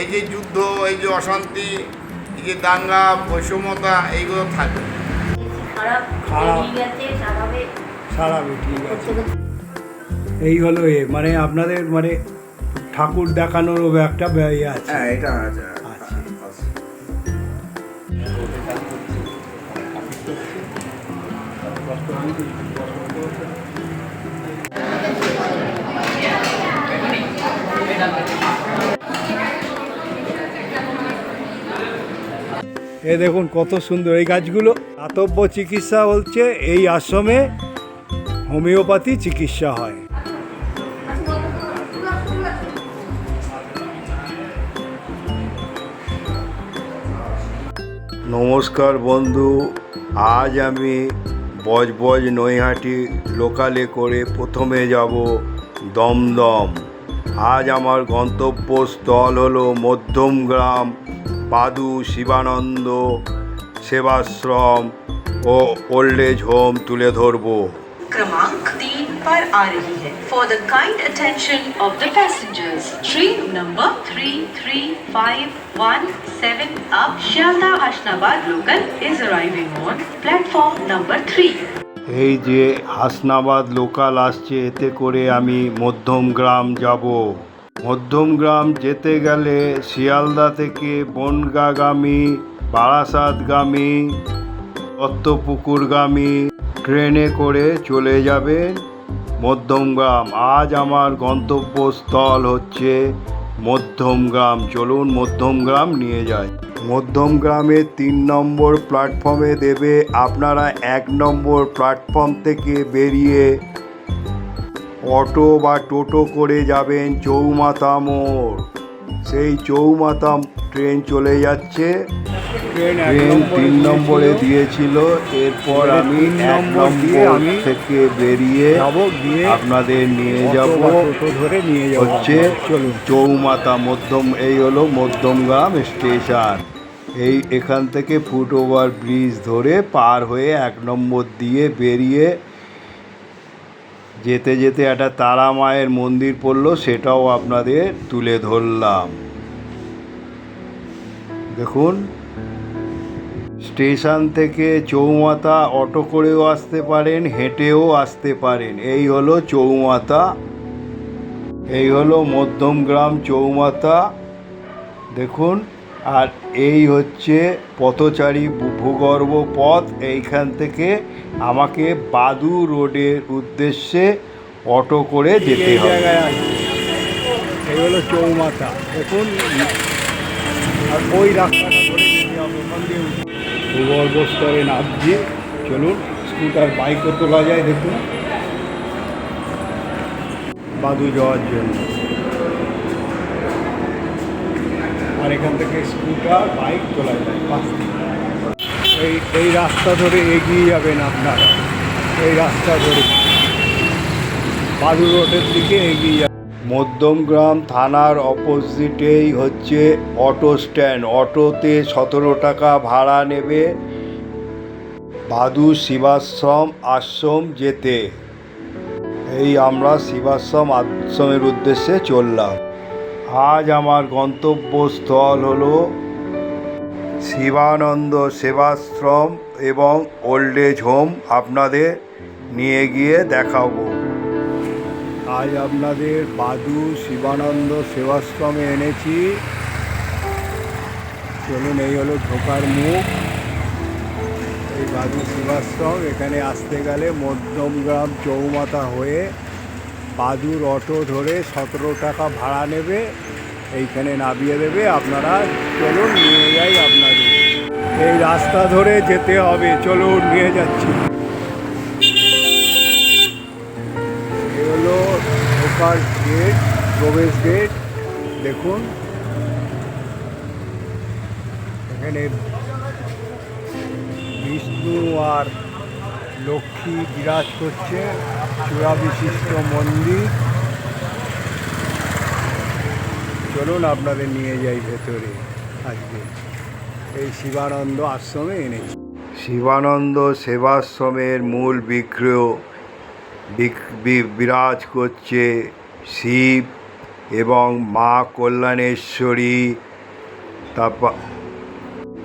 এই যে যুদ্ধ, এই যে অশান্তি, এই যে দাঙ্গা, বৈষম্যতা, এইগুলো থাকবে খারাপ সারাবে, ঠিক আছে। এই হলো মানে আপনাদের মানে ঠাকুর দেখানোরও একটা ইয়ে আছে। হ্যাঁ, এটা আছে। এ দেখুন কত সুন্দর এই গাছগুলো। দাতব্য চিকিৎসা হচ্ছে এই আশ্রমে হোমিওপ্যাথি চিকিৎসা হয়। নমস্কার বন্ধু, আজ আমি বজবজ নৈহাটি লোকালে করে প্রথমে যাব দমদম। আজ আমার গন্তব্যস্থল হলো মধ্যমগ্রাম বাদু শিবানন্দ সেবাশ্রম ও ওল্ড এজ হোম তুলে ধরব। क्रमांक 3 पर आ रही है। For the kind attention of the passengers, train number 33517 up Shialda Hasnabad local is arriving on platform number 3. এই যে হাসনাবাদ লোকাল আসছে, এতে করে আমি মধ্যমগ্রাম যাব। মধ্যমগ্রাম যেতে গেলে শিয়ালদা থেকে বনগাঁগামী, বারাসাতগামী, দত্তপুকুরগামী ট্রেনে করে চলে যাবেন মধ্যমগ্রাম। আজ আমার গন্তব্যস্থল হচ্ছে মধ্যমগ্রাম। চলুন মধ্যমগ্রাম নিয়ে যাই। মধ্যমগ্রামে 3 নম্বর প্ল্যাটফর্মে দেবে। আপনারা 1 নম্বর প্ল্যাটফর্ম থেকে বেরিয়ে অটো বা টোটো করে যাবেন চৌমাথা মোড়। সেই চৌমাথা ট্রেন চলে যাচ্ছে। ট্রেন 3 নম্বরে দিয়েছিল। এরপর আমি 1 নম্বর থেকে বেরিয়ে আপনাদের নিয়ে যাব হচ্ছে চৌমাথা মধ্যম। এই হলো মধ্যমগ্রাম স্টেশন। এখান থেকে ফুটওভার ব্রিজ ধরে পার হয়ে 1 নম্বর দিয়ে বেরিয়ে যেতে যেতে একটা তারা মায়ের মন্দির পড়লো, সেটাও আপনাদের তুলে ধরলাম। দেখুন, স্টেশন থেকে চৌমাথা অটো করেও আসতে পারেন, হেঁটেও আসতে পারেন। এই হলো চৌমাথা, এই হলো মধ্যমগ্রাম চৌমাথা। দেখুন, আর এই হচ্ছে পথচারী ভূগর্ভ পথ। এইখান থেকে আমাকে বাদু রোডের উদ্দেশ্যে অটো করে যেতে হবে। এই হলো চৌমাথা। দেখুন, আর ওই রাস্তাটা ধরে যেতে হবে। ওখান দিয়ে ভূগর্ভ স্তরে নামছি। চলুন, স্কুটার বাইকও তোলা যায়। দেখুন, বাদু যাওয়ার জন্য। আর এখান থেকে স্কুটার বাইক তোলা যায়। এই রাস্তা ধরে এগিয়ে যাবেন আপনারা। এই রাস্তা ধরে বাদু রোডের দিকে এগিয়ে যাবেন। মধ্যমগ্রাম থানার অপোজিটেই হচ্ছে অটো স্ট্যান্ড। অটোতে 17 টাকা ভাড়া নেবে বাদু শিবাশ্রম আশ্রম যেতে। এই আমরা শিবাশ্রম আশ্রমের উদ্দেশ্যে চললাম। আজ আমার গন্তব্যস্থল হলো শিবানন্দ সেবাশ্রম এবং ওল্ড এজ হোম। আপনাদের নিয়ে গিয়ে দেখাবো। আজ আপনাদের বাদু শিবানন্দ সেবাশ্রমে এনেছি। চলুন, এই হলো ঢোকার মুখ। এই বাদু শিবাশ্রম। এখানে আসতে গেলে মধ্যমগ্রাম চৌমাথা হয়ে বাদুর অটো ধরে 17 টাকা ভাড়া নেবে, এইখানে নামিয়ে দেবে। আপনারা চলুন, নিয়ে যাই আপনাদের। এই রাস্তা ধরে যেতে হবে। চলুন, নিয়ে যাচ্ছি। এই হলো ঢোকার গেট, প্রবেশ গেট। দেখুন, এখানে বিষ্ণু আর লক্ষ্মী বিরাজ করছে। চূড়া বিশিষ্ট মন্দির। চলুন, আপনাদের নিয়ে যাই ভেতরে। আজকে এই শিবানন্দ আশ্রমে এনেছি। শিবানন্দ সেবাশ্রমের মূল বিগ্রহ বিরাজ করছে শিব এবং মা কল্যাণেশ্বরী তারপর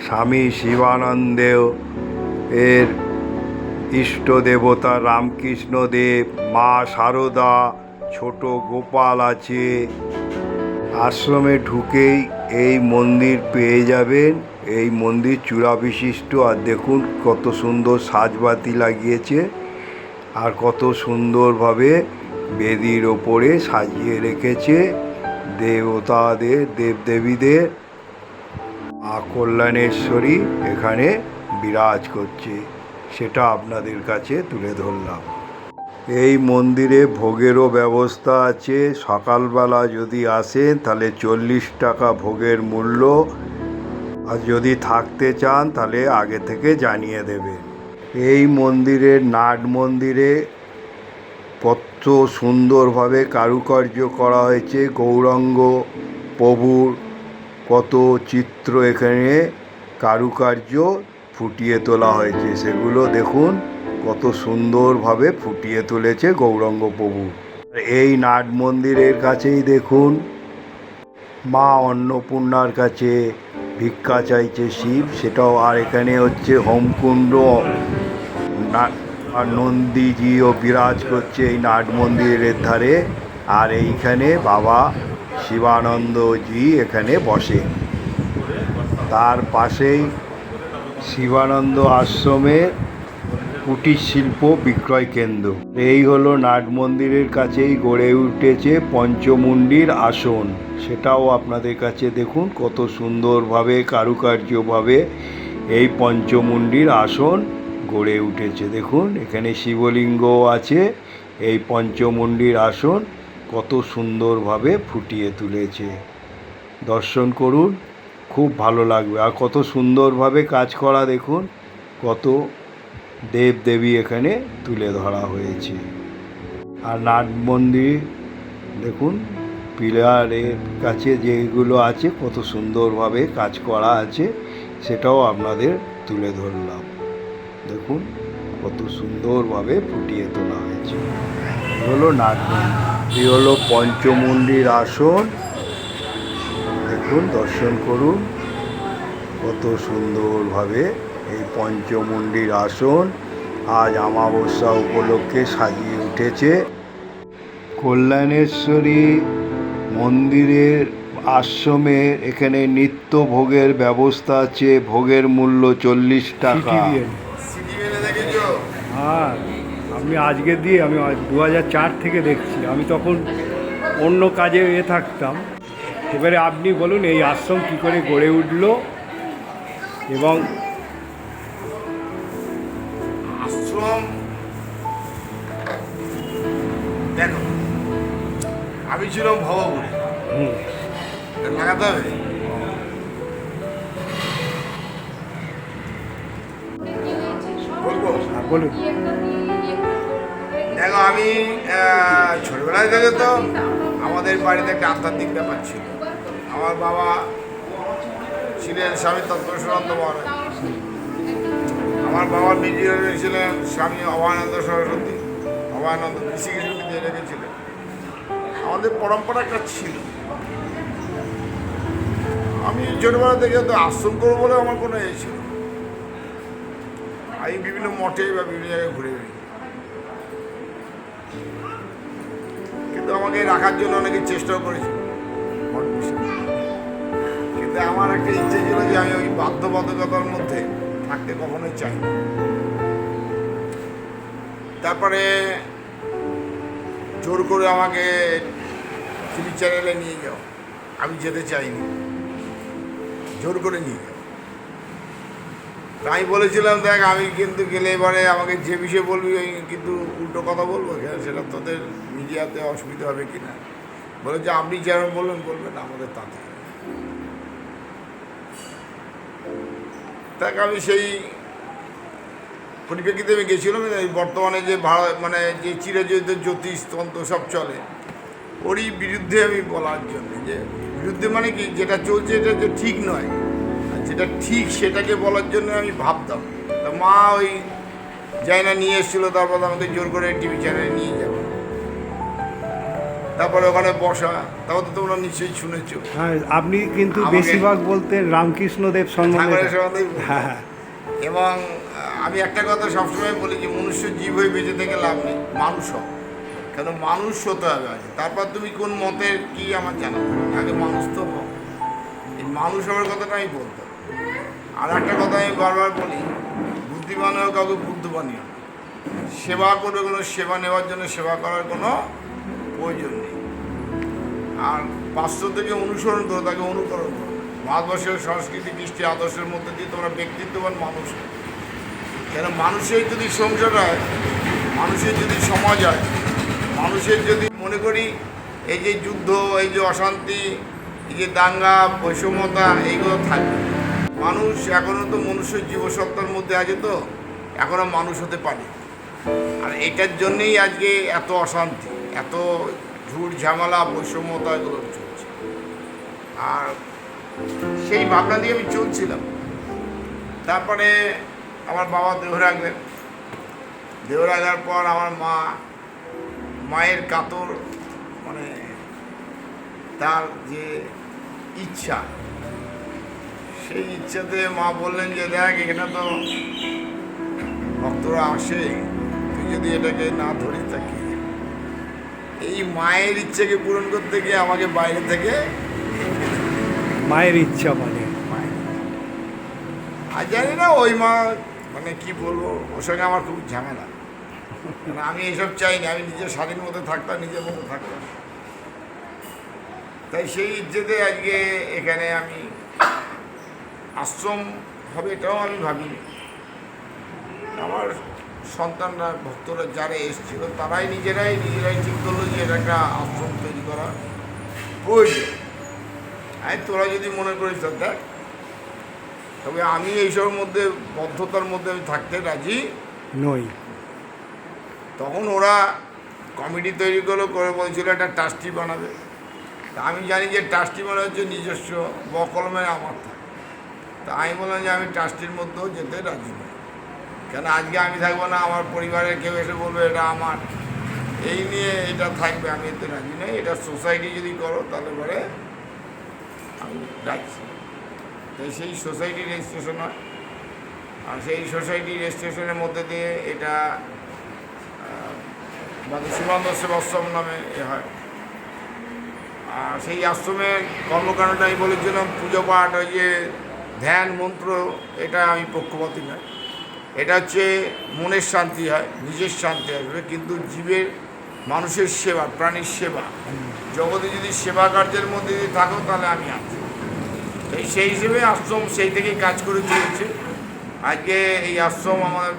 স্বামী শিবানন্দেও এর ইষ্ট দেবতা রামকৃষ্ণ দেব, মা শারদা, ছোট গোপাল আছে। আশ্রমে ঢুকেই এই মন্দির পেয়ে যাবেন। এই মন্দির চূড়া বিশিষ্ট, আর দেখুন কত সুন্দর সাজবাতি লাগিয়েছে আর কত সুন্দরভাবে বেদির ওপরে সাজিয়ে রেখেছে দেবতাদের, দেবদেবীদের। মা কল্যাণেশ্বরী এখানে বিরাজ করছে, সেটা আপনাদের কাছে তুলে ধরলাম। এই মন্দিরে ভোগেরও ব্যবস্থা আছে। সকালবেলা যদি আসেন তাহলে 40 টাকা ভোগের মূল্য, আর যদি থাকতে চান তাহলে আগে থেকে জানিয়ে দেবেন। এই মন্দিরের নাট মন্দিরে কত সুন্দরভাবে কারুকার্য করা হয়েছে। গৌরাঙ্গ প্রভুর কত চিত্র এখানে কারুকার্য ফুটিয়ে তোলা হয়েছে, সেগুলো দেখুন কত সুন্দরভাবে ফুটিয়ে তুলেছে গৌরাঙ্গ প্রভু। এই নাট মন্দিরের কাছেই দেখুন মা অন্নপূর্ণার কাছে ভিক্ষা চাইছে শিব, সেটাও। আর এখানে হচ্ছে হোমকুণ্ড, আর নন্দীজিও বিরাজ করছে এই নাট মন্দিরের ধারে। আর এইখানে বাবা শিবানন্দজি এখানে বসে। তার পাশেই শিবানন্দ আশ্রমের কুটির শিল্প বিক্রয় কেন্দ্র। এই হলো নাট মন্দিরের কাছেই গড়ে উঠেছে পঞ্চমুণ্ডির আসন, সেটাও আপনাদের কাছে দেখুন কত সুন্দরভাবে কারুকার্যভাবে এই পঞ্চমুণ্ডির আসন গড়ে উঠেছে। দেখুন এখানে শিবলিঙ্গ আছে, এই পঞ্চমুণ্ডির আসন কত সুন্দরভাবে ফুটিয়ে তুলেছে। দর্শন করুন, খুব ভালো লাগবে। আর কত সুন্দরভাবে কাজ করা দেখুন, কত দেবদেবী এখানে তুলে ধরা হয়েছে। আর নাট মন্দির দেখুন পিলারের কাছে যেগুলো আছে কত সুন্দরভাবে কাজ করা আছে, সেটাও আপনাদের তুলে ধরলাম। দেখুন কত সুন্দরভাবে ফুটিয়ে তোলা হয়েছে। এই হলো নাট মন্দির, এই হলো পঞ্চমুণ্ডির আসন। দেখুন, দর্শন করুন কত সুন্দরভাবে এই পঞ্চমুণ্ডির আসন আজ অমাবস্যা উপলক্ষে সাজিয়ে উঠেছে। কল্যাণেশ্বরী মন্দিরের আশ্রমে এখানে নিত্য ভোগের ব্যবস্থা আছে। ভোগের মূল্য 40 টাকা। হ্যাঁ, আমি আজকে দিয়ে আমি 2004 থেকে দেখছি। আমি তখন অন্য কাজে থাকতাম। এবারে আপনি বলুন এই আশ্রম কী করে গড়ে উঠলো এবং আশ্রম দেখো, আমি ছিলাম ভবঘুরে লাগাতে হবে। বলবো? বলুন। দেখো, আমি ছোটবেলায় থেকে তো আমাদের বাড়িতে একটা আধ্যাত্মিক ব্যাপার ছিল। আমার বাবা ছিলেন স্বামী তৎপরশানন্দ মহারাজ, আমার বাবার নিজে ছিলেন স্বামী অভয়ানন্দ সরস্বতী, অভয়ানন্দ শ্রীকৃষ্ণ বিদ্যা রেখেছিলেন। আমাদের পরম্পরা একটা ছিল। আমি ছোটবেলা থেকে তো আশ্রম করবো বলে আমার কোনো এ ছিল। আমি বিভিন্ন মঠে বা বিভিন্ন জায়গায় ঘুরে বেড়ি, কিন্তু আমাকে রাখার জন্য অনেকে চেষ্টাও করেছে মঠ বসে। কিন্তু আমার একটা ইচ্ছে ছিল যে আমি ওই বাধ্যবাধকতার মধ্যে থাকতে কখনোই চাই না। তারপরে জোর করে আমাকে টিভি চ্যানেলে নিয়ে যাও, আমি যেতে চাইনি, জোর করে নিয়ে যাও। তাই বলেছিলাম, দেখ আমি কিন্তু গেলে এবারে আমাকে যে বিষয়ে বলবি ওই কিন্তু উল্টো কথা বলবো, সেটা তোদের মিডিয়াতে অসুবিধা হবে কি না। বলে যে আপনি যেমন বলবেন আমাদের তাতে। দেখ আমি সেই পরিপ্রেক্ষিতে আমি গেছিলাম। বর্তমানে যে মানে যে চিরজৈত জ্যোতিষ তন্ত্র সব চলে, ওরই বিরুদ্ধে আমি বলার জন্য, যে বিরুদ্ধে মানে কি, যেটা চলছে এটা যে ঠিক নয়, আর যেটা ঠিক সেটাকে বলার জন্য আমি ভাবতাম। তা মা ওই যাই না নিয়ে এসেছিলো, তারপর আমাকে জোর করে টিভি চ্যানেলে নিয়ে যাবো। তারপরে ওখানে বসা, তারপর তো তোমরা নিশ্চয়ই শুনেছ। হ্যাঁ, আপনি কিন্তু আমাকে- বেশিরভাগ বলতেন রামকৃষ্ণদেব সম্বন্ধে। ঠাকুরের সম্বন্ধেই বলতে। হ্যাঁ হ্যাঁ, এবং আমি একটা কথা সবসময় বলি যে মনুষ্য জীব হয়ে বেঁচে থেকে লাভ নেই, মানুষ হোক, কেন মানুষ হতে হবে আগে, তারপর তুমি কোন মতের কি আমার জানা থাকবে, আগে মানুষ তো হোক। এই মানুষ হওয়ার কথাটা আমি বলতাম। আর একটা কথা আমি বারবার বলি, বুদ্ধিমান হোক কাউকে বুদ্ধিমানই হোক, সেবা করে কোনো সেবা নেওয়ার জন্য সেবা করার কোনো প্রয়োজন নেই। আর পাশ্চাত্য থেকে অনুসরণ করো, তাকে অনুকরণ করো। ভারতবর্ষের সংস্কৃতি কৃষ্টি আদর্শের মধ্যে দিয়ে তোমরা ব্যক্তিত্ববান মানুষ হও। কেন মানুষের যদি সংসার হয়, মানুষের যদি সমাজ হয়, মানুষের যদি মনে করি এই যে যুদ্ধ, এই যে অশান্তি, এই যে দাঙ্গা, বৈষম্যতা, এইগুলো থাকবে। মানুষ এখনও তো মনুষ্যের জীবসত্তার মধ্যে আছে, তো এখনও মানুষ হতে পারে। আর এটার জন্যেই আজকে এত অশান্তি, এত ঝুট ঝামেলা, বৈষম্যতা এগুলো চলছে। আর সেই ভাবনা দিয়ে আমি চলছিলাম। তারপরে আমার বাবা দেহ রাখলেন। দেহ রাখার পর আমার মায়ের কাতর, মানে তার যে ইচ্ছা, সেই ইচ্ছাতে মা বললেন যে দেখ, এখানে তো ভক্তরা আসে, তুই যদি এটাকে না ধরিস থাকি। এই মায়ের ইচ্ছাকে পূরণ করতে গিয়ে আমাকে বাইরে থেকে মায়ের ইচ্ছা মানে আর জানি না ওই মা, মানে কি বলবো, ওর সঙ্গে আমার খুব ঝামেলা। মানে আমি এইসব চাইনি, আমি নিজের স্বাধীন মতো থাকতাম, নিজের মতো থাকতাম। তাই সেই ইচ্ছেতে আজকে এখানে আমি আশ্রম হবে এটাও আমি ভাবিনি। আমার সন্তানরা, ভক্তরা যারা এসেছিল, তারাই নিজেরাই ঠিক করলো যে এটা একটা আশ্রম তৈরি করা প্রয়োজন। তোরা যদি মনে করিস দেখ, তবে আমি এইসবের মধ্যে বদ্ধতার মধ্যে আমি থাকতে রাজি নই। তখন ওরা কমিটি তৈরি করে বলছিল একটা ট্রাস্টি বানাবে। তা আমি জানি যে ট্রাস্টি মানে হচ্ছে নিজস্ব বকলমে আমার থাকে। তা আমি বললাম যে আমি ট্রাস্টির মধ্যেও যেতে রাজি নই, কেন আজকে আমি থাকবো না, আমার পরিবারের কেউ এসে বলবে এটা আমার, এই নিয়ে এটা থাকবে, আমি এতে রাজি নই। এটা সোসাইটি যদি করো তাহলে পরে আমি রাজি। তাই সেই সোসাইটি রেজিস্ট্রেশন হয়, আর সেই সোসাইটি রেজিস্ট্রেশনের মধ্যে দিয়ে এটা শিবানন্দ সেবাশ্রম নামে হয়। আর সেই আশ্রমের কর্মকাণ্ডটা আমি বলেছিলাম, পুজো পাঠ, ওই যে ধ্যান মন্ত্র, এটা আমি পক্ষপাতী নয়। এটা হচ্ছে মনের শান্তি হয়, নিজের শান্তি আসবে, কিন্তু জীবের, মানুষের সেবা, প্রাণীর সেবা, জগতে যদি সেবা কার্যের মধ্যে যদি থাকো তাহলে আমি আছি। সেই হিসেবে আশ্রম সেই থেকেই কাজ করে চলেছে। আজকে এই আশ্রম আমার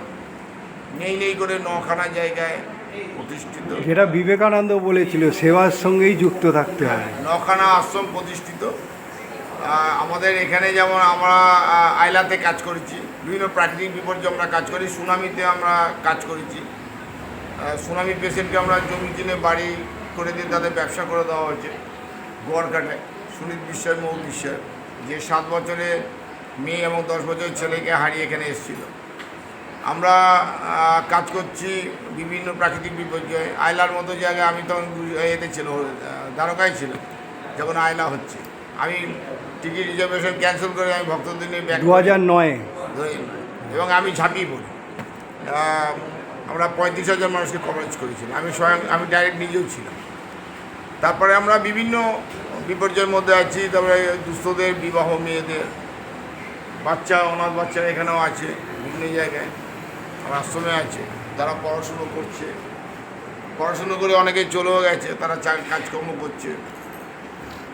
নেই করে 9খানা জায়গায় প্রতিষ্ঠিত। যেটা বিবেকানন্দ বলেছিল, সেবার সঙ্গেই যুক্ত থাকতে হবে। 9খানা আশ্রম প্রতিষ্ঠিত। আমাদের এখানে যেমন আমরা আইলাতে কাজ করেছি, বিভিন্ন প্রাকৃতিক বিপর্যয় আমরা কাজ করি, সুনামিতে আমরা কাজ করেছি। সুনামি পেশেন্টকে আমরা জমি কিনে বাড়ি করে দিয়ে তাদের ব্যবসা করে দেওয়া হয়েছে গোয়ারঘাটায়। সুনীল বিশ্বাস, মৌ বিশ্বাস, যে 7 বছরের মেয়ে এবং 10 বছরের ছেলেকে হারিয়ে এখানে এসেছিল। আমরা কাজ করছি বিভিন্ন প্রাকৃতিক বিপর্যয়। আইলার মতো জায়গায় আমি তখন এতে ছিল, দ্বারকায় ছিল যখন আইলা হচ্ছে। আমি টিকিট রিজার্ভেশন ক্যান্সেল করে আমি ভক্তদের নিয়ে 2009 এবং আমি ঝাঁপিয়ে পড়ি। আমরা 35,000 মানুষকে কভারেজ করেছিলাম, আমি ডাইরেক্ট নিজেও ছিলাম। তারপরে আমরা বিভিন্ন বিপর্যয়ের মধ্যে আছি। তারপরে দুস্থদের বিবাহ, মেয়েদের বাচ্চা, অনাথ বাচ্চা এখানেও আছে, বিভিন্ন জায়গায় আমার আশ্রমে আছে। তারা পড়াশুনো করছে, পড়াশুনো করে অনেকে চলেও গেছে, তারা কাজকর্ম করছে।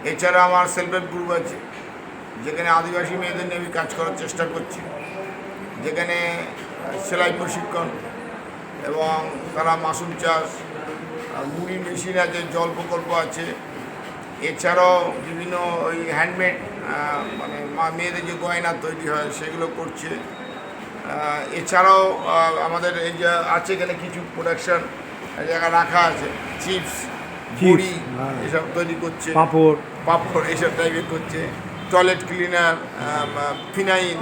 এছাড়া আমার সেলফ হেল্প গ্রুপ আছে, যেখানে আদিবাসী মেয়েদের নিয়ে আমি কাজ করার চেষ্টা করছি, যেখানে সেলাই প্রশিক্ষণ এবং তারা মাশরুম চাষ, মুড়ি মেশিন আছে, জল প্রকল্প আছে। এছাড়াও বিভিন্ন ওই হ্যান্ডমেড, মানে মেয়েদের যে গয়না তৈরি হয় সেগুলো করছে। এছাড়াও আমাদের এই যে আছে এখানে কিছু প্রোডাকশান জায়গা রাখা আছে, চিপস, মুড়ি এসব তৈরি করছে, পাঁপড় এইসব টাইপের করছে। টয়লেট ক্লিনার, ফিনাইল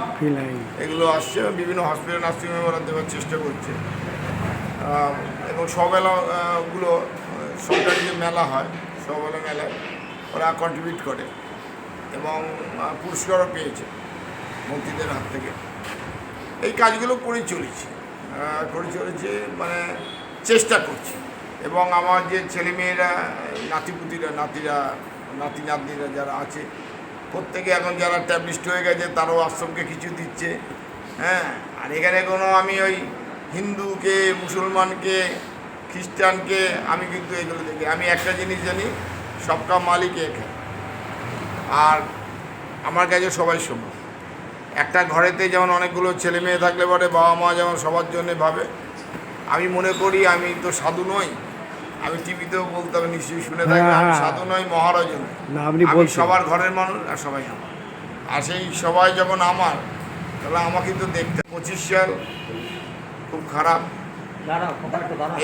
এগুলো আসছে, বিভিন্ন হসপিটাল নার্সিংহোমে ওরা দেওয়ার চেষ্টা করছে। এবং সবেলাগুলো সরকারি যে মেলা হয় সবলা মেলায় ওরা কন্ট্রিবিউট করে এবং পুরস্কারও পেয়েছে মন্ত্রীদের হাত থেকে। এই কাজগুলো করে চলেছি মানে চেষ্টা করছি। এবং আমার যে ছেলেমেয়েরা নাতিপুতিরা নাতি নাতনিরা যারা আছে প্রত্যেকে এখন যারা ট্যাবলিস্ট হয়ে গেছে তারাও আশ্রমকে কিছু দিচ্ছে। হ্যাঁ, আর এখানে কোনো আমি ওই হিন্দুকে, মুসলমানকে, খ্রিস্টানকে আমি কিন্তু এগুলো দেখি। আমি একটা জিনিস জানি, সবকা মালিক এক। আর আমার কাছে সবাই সমান। একটা ঘরেতে যেমন অনেকগুলো ছেলে মেয়ে থাকলে পরে বাবা মা যেমন সবার জন্য ভাবে, আমি মনে করি আমি তো সাধু নই। আমি টিভিতেও বলতে হবে, নিশ্চয়ই শুনে থাকবে, আমি সাধু নই, মহারাজ নই। আমি সবার ঘরের মানুষ আর সবাই আমার। আর সেই সবাই যখন আমার, তাহলে আমাকে তো দেখতে। 25 সাল খুব খারাপ,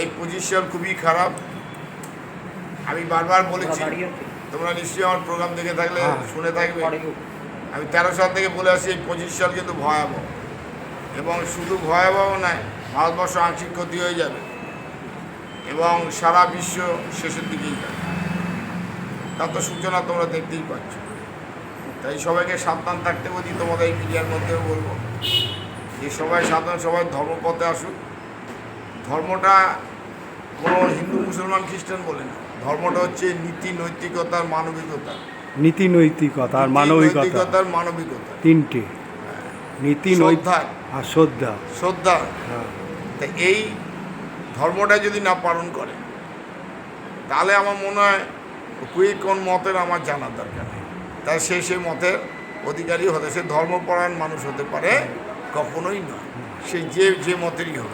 এই 25 সাল খুবই খারাপ। আমি বারবার বলেছি, তোমরা নিশ্চয়ই আমার প্রোগ্রাম দেখে থাকলে শুনে থাকবে। আমি 13 সাল থেকে বলে আসছি, এই 25 সাল কিন্তু ভয়াবহ। এবং শুধু ভয়াবহ নয়, ভারতবর্ষ আংশিক ক্ষতি হয়ে যাবে এবং সারা বিশ্ব শেষের দিকেই যাবে। তার তো সূচনা তোমরা দেখতেই পাচ্ছ। তাই সবাইকে সাবধান থাকতে বলছি, তোমাদের এই মিডিয়ার মধ্যেও বলবো যে সবাই সাবধান, সবাই ধর্মপথে আসুক। ধর্মটা কোনো হিন্দু, মুসলমান, খ্রিস্টান বলে না। ধর্মটা হচ্ছে নীতি, নৈতিকতার, মানবিকতা। নীতি, নৈতিকতা আর মানবিকতার মানবিকতা তিনটে। নীতি, শ্রদ্ধা আর শ্রদ্ধা। তা এই ধর্মটা যদি না পালন করে তাহলে আমার মনে হয় কোন মতের আমার জানার দরকার নেই। তাই সেই মতের অধিকারী হতে, সে ধর্মপরায়ণ মানুষ হতে পারে, কখনোই নয় সে যে মতেরই হোক।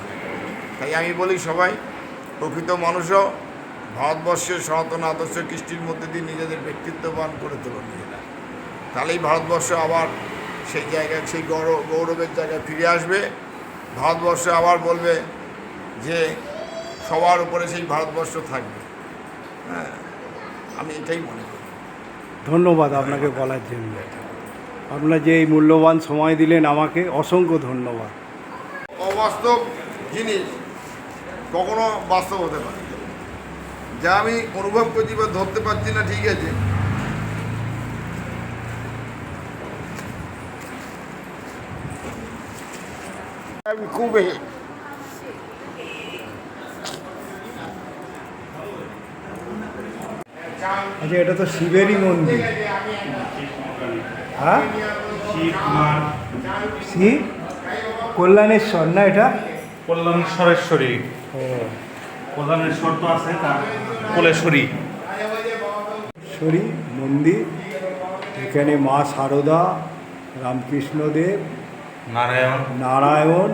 তাই আমি বলি, সবাই প্রকৃত মানুষও ভারতবর্ষের সনাতন আদর্শ কৃষ্টির মধ্যে দিয়ে নিজেদের ব্যক্তিত্ববান করে তোলো নিজেরা। তাহলেই ভারতবর্ষ আবার সেই জায়গায়, সেই গৌরবের জায়গায় ফিরে আসবে। ভারতবর্ষ আবার বলবে যে সবার উপরে সেই ভারতবর্ষ থাকবে। হ্যাঁ, আমি এটাই মনে করি। ধন্যবাদ আপনাকে বলার জন্য। আপনার যে এই মূল্যবান সময় দিলেন আমাকে, অসংখ্য ধন্যবাদ। অবাস্তব জিনিস কখনো বাস্তব হতে পারে, যা আমি অনুভব করছি বা ধরতে পারছি না, ঠিক আছে। আমি খুব আচ্ছা, এটা তো শিবেরই মন্দির। হ্যাঁ, শিব কল্যাণেশ্বর না? এটা কল্যাণেশ্বরেশ্বরী। ও, কল্যাণেশ্বর তো আছে, তার কোলেশ্বরী মন্দির। এখানে মা শারদা, রামকৃষ্ণদেব, নারায়ণ,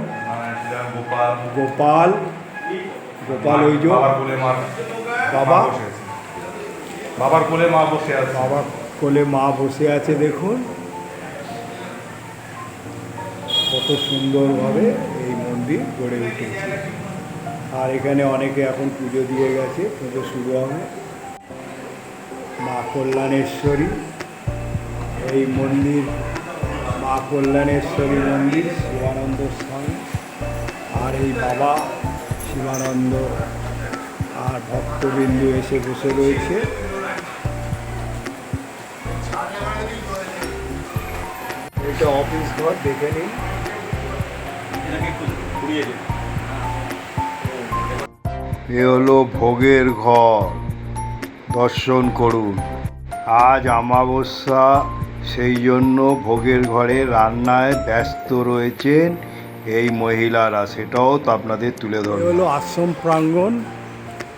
গোপাল ওই যে বাবার কোলে মা বসে আছে। বাবার কোলে মা বসে আছে। দেখুন কত সুন্দরভাবে এই মন্দির গড়ে উঠেছে। আর এখানে অনেকে এখন পুজো দিয়ে গেছে, পুজো শুরু হবে। মা কল্যাণেশ্বরী এই মন্দির, মা কল্যাণেশ্বরী মন্দির, শিবানন্দ স্বামী আর এই বাবা শিবানন্দ আর ভক্তবিন্দু এসে বসে রয়েছে। এটা অফিস ঘর, দেখে নিন। এ হলো ভোগের ঘর, দর্শন করুন। আজ অমাবস্যা, সেই জন্য ভোগের ঘরে রান্নায় ব্যস্ত রয়েছেন এই মহিলারা, সেটাও তো আপনাদের তুলে এ ধরুন। হলো আশ্রম প্রাঙ্গণ।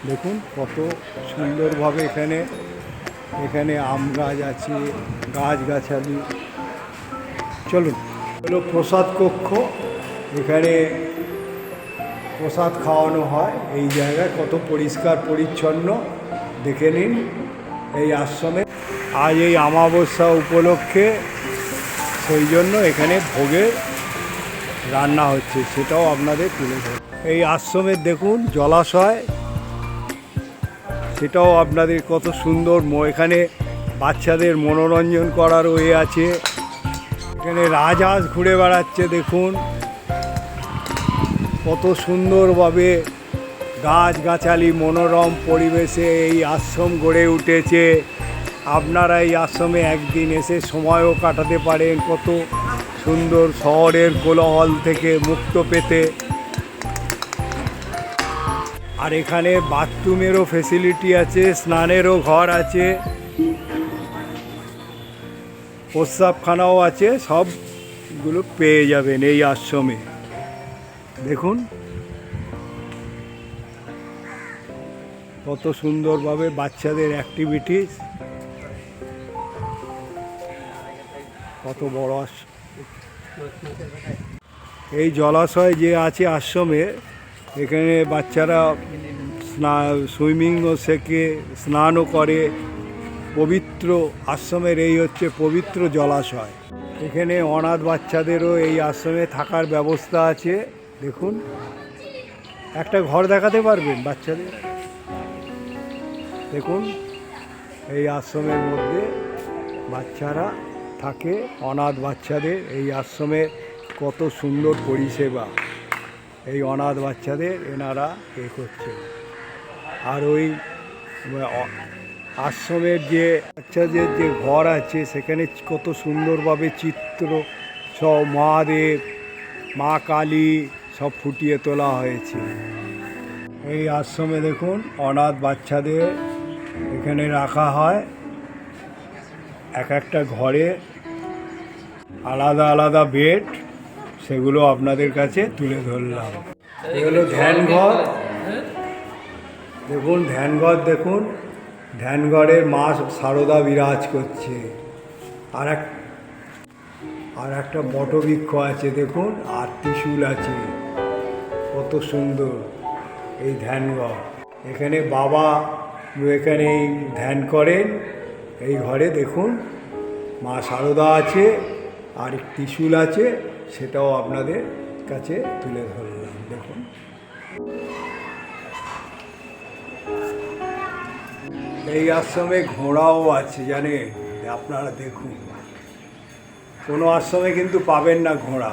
দেখুন কত সুন্দরভাবে এখানে আম গাছ আছে, গাছগাছালি। চলুন, হলো প্রসাদ কক্ষ। এখানে প্রসাদ খাওয়ানো হয়। এই জায়গায় কত পরিষ্কার পরিচ্ছন্ন, দেখে নিন এই আশ্রমে। আজ এই অমাবস্যা উপলক্ষে সেই জন্য এখানে ভোগের রান্না হচ্ছে, সেটাও আপনাদের তুলে ধরব। এই আশ্রমের দেখুন জলাশয়, সেটাও আপনাদের কত সুন্দর। এখানে বাচ্চাদের মনোরঞ্জন করার ওয়ে আছে। এখানে রাজহাঁস ঘুরে বেড়াচ্ছে, দেখুন কত সুন্দরভাবে গাছগাছালি মনোরম পরিবেশে এই আশ্রম গড়ে উঠেছে। আপনারা এই আশ্রমে একদিন এসে সময়ও কাটাতে পারেন, কত সুন্দর শহরের কোলাহল থেকে মুক্ত পেতে। আর এখানে বাথরুমেরও ফেসিলিটি আছে, স্নানেরও ঘর আছে, প্রস্রাবখানাও আছে, সবগুলো পেয়ে যাবেন এই আশ্রমে। দেখুন কত সুন্দরভাবে বাচ্চাদের অ্যাক্টিভিটিস, কত বড় আশ্রম। এই জলাশয় যে আছে আশ্রমে, এখানে বাচ্চারা সুইমিংও শেখে, স্নানও করে। পবিত্র আশ্রমের এই হচ্ছে পবিত্র জলাশয়। এখানে অনাথ বাচ্চাদেরও এই আশ্রমে থাকার ব্যবস্থা আছে। দেখুন একটা ঘর দেখাতে পারবেন বাচ্চাদের? দেখুন এই আশ্রমের মধ্যে বাচ্চারা থাকে, অনাথ বাচ্চাদের এই আশ্রমে কত সুন্দর পরিষেবা। এই অনাথ বাচ্চাদের এনারা এ করছে। আর ওই আশ্রমের যে বাচ্চাদের যে ঘর আছে সেখানে কত সুন্দরভাবে চিত্র সব মহাদেব, মা কালী সব ফুটিয়ে তোলা হয়েছে। এই আশ্রমে দেখুন অনাথ বাচ্চাদের এখানে রাখা হয়, এক একটা ঘরে আলাদা আলাদা বেড, সেগুলো আপনাদের কাছে তুলে ধরলাম। এই হলো ধ্যানঘর। দেখুন ধ্যানঘর, দেখুন ধ্যানঘরের মা সারদা বিরাজ করছে। আর একটা বটবৃক্ষ আছে দেখুন, আর ত্রিশূল আছে, কত সুন্দর এই ধ্যানঘর। এখানে বাবা এখানে ধ্যান করেন। এই ঘরে দেখুন মা সারদা আছে, আর ত্রিশূল আছে, সেটাও আপনাদের কাছে তুলে ধরলাম। দেখুন এই আশ্রমে ঘোড়াও আছে, জানেন আপনারা? দেখুন কোনো আশ্রমে কিন্তু পাবেন না ঘোড়া।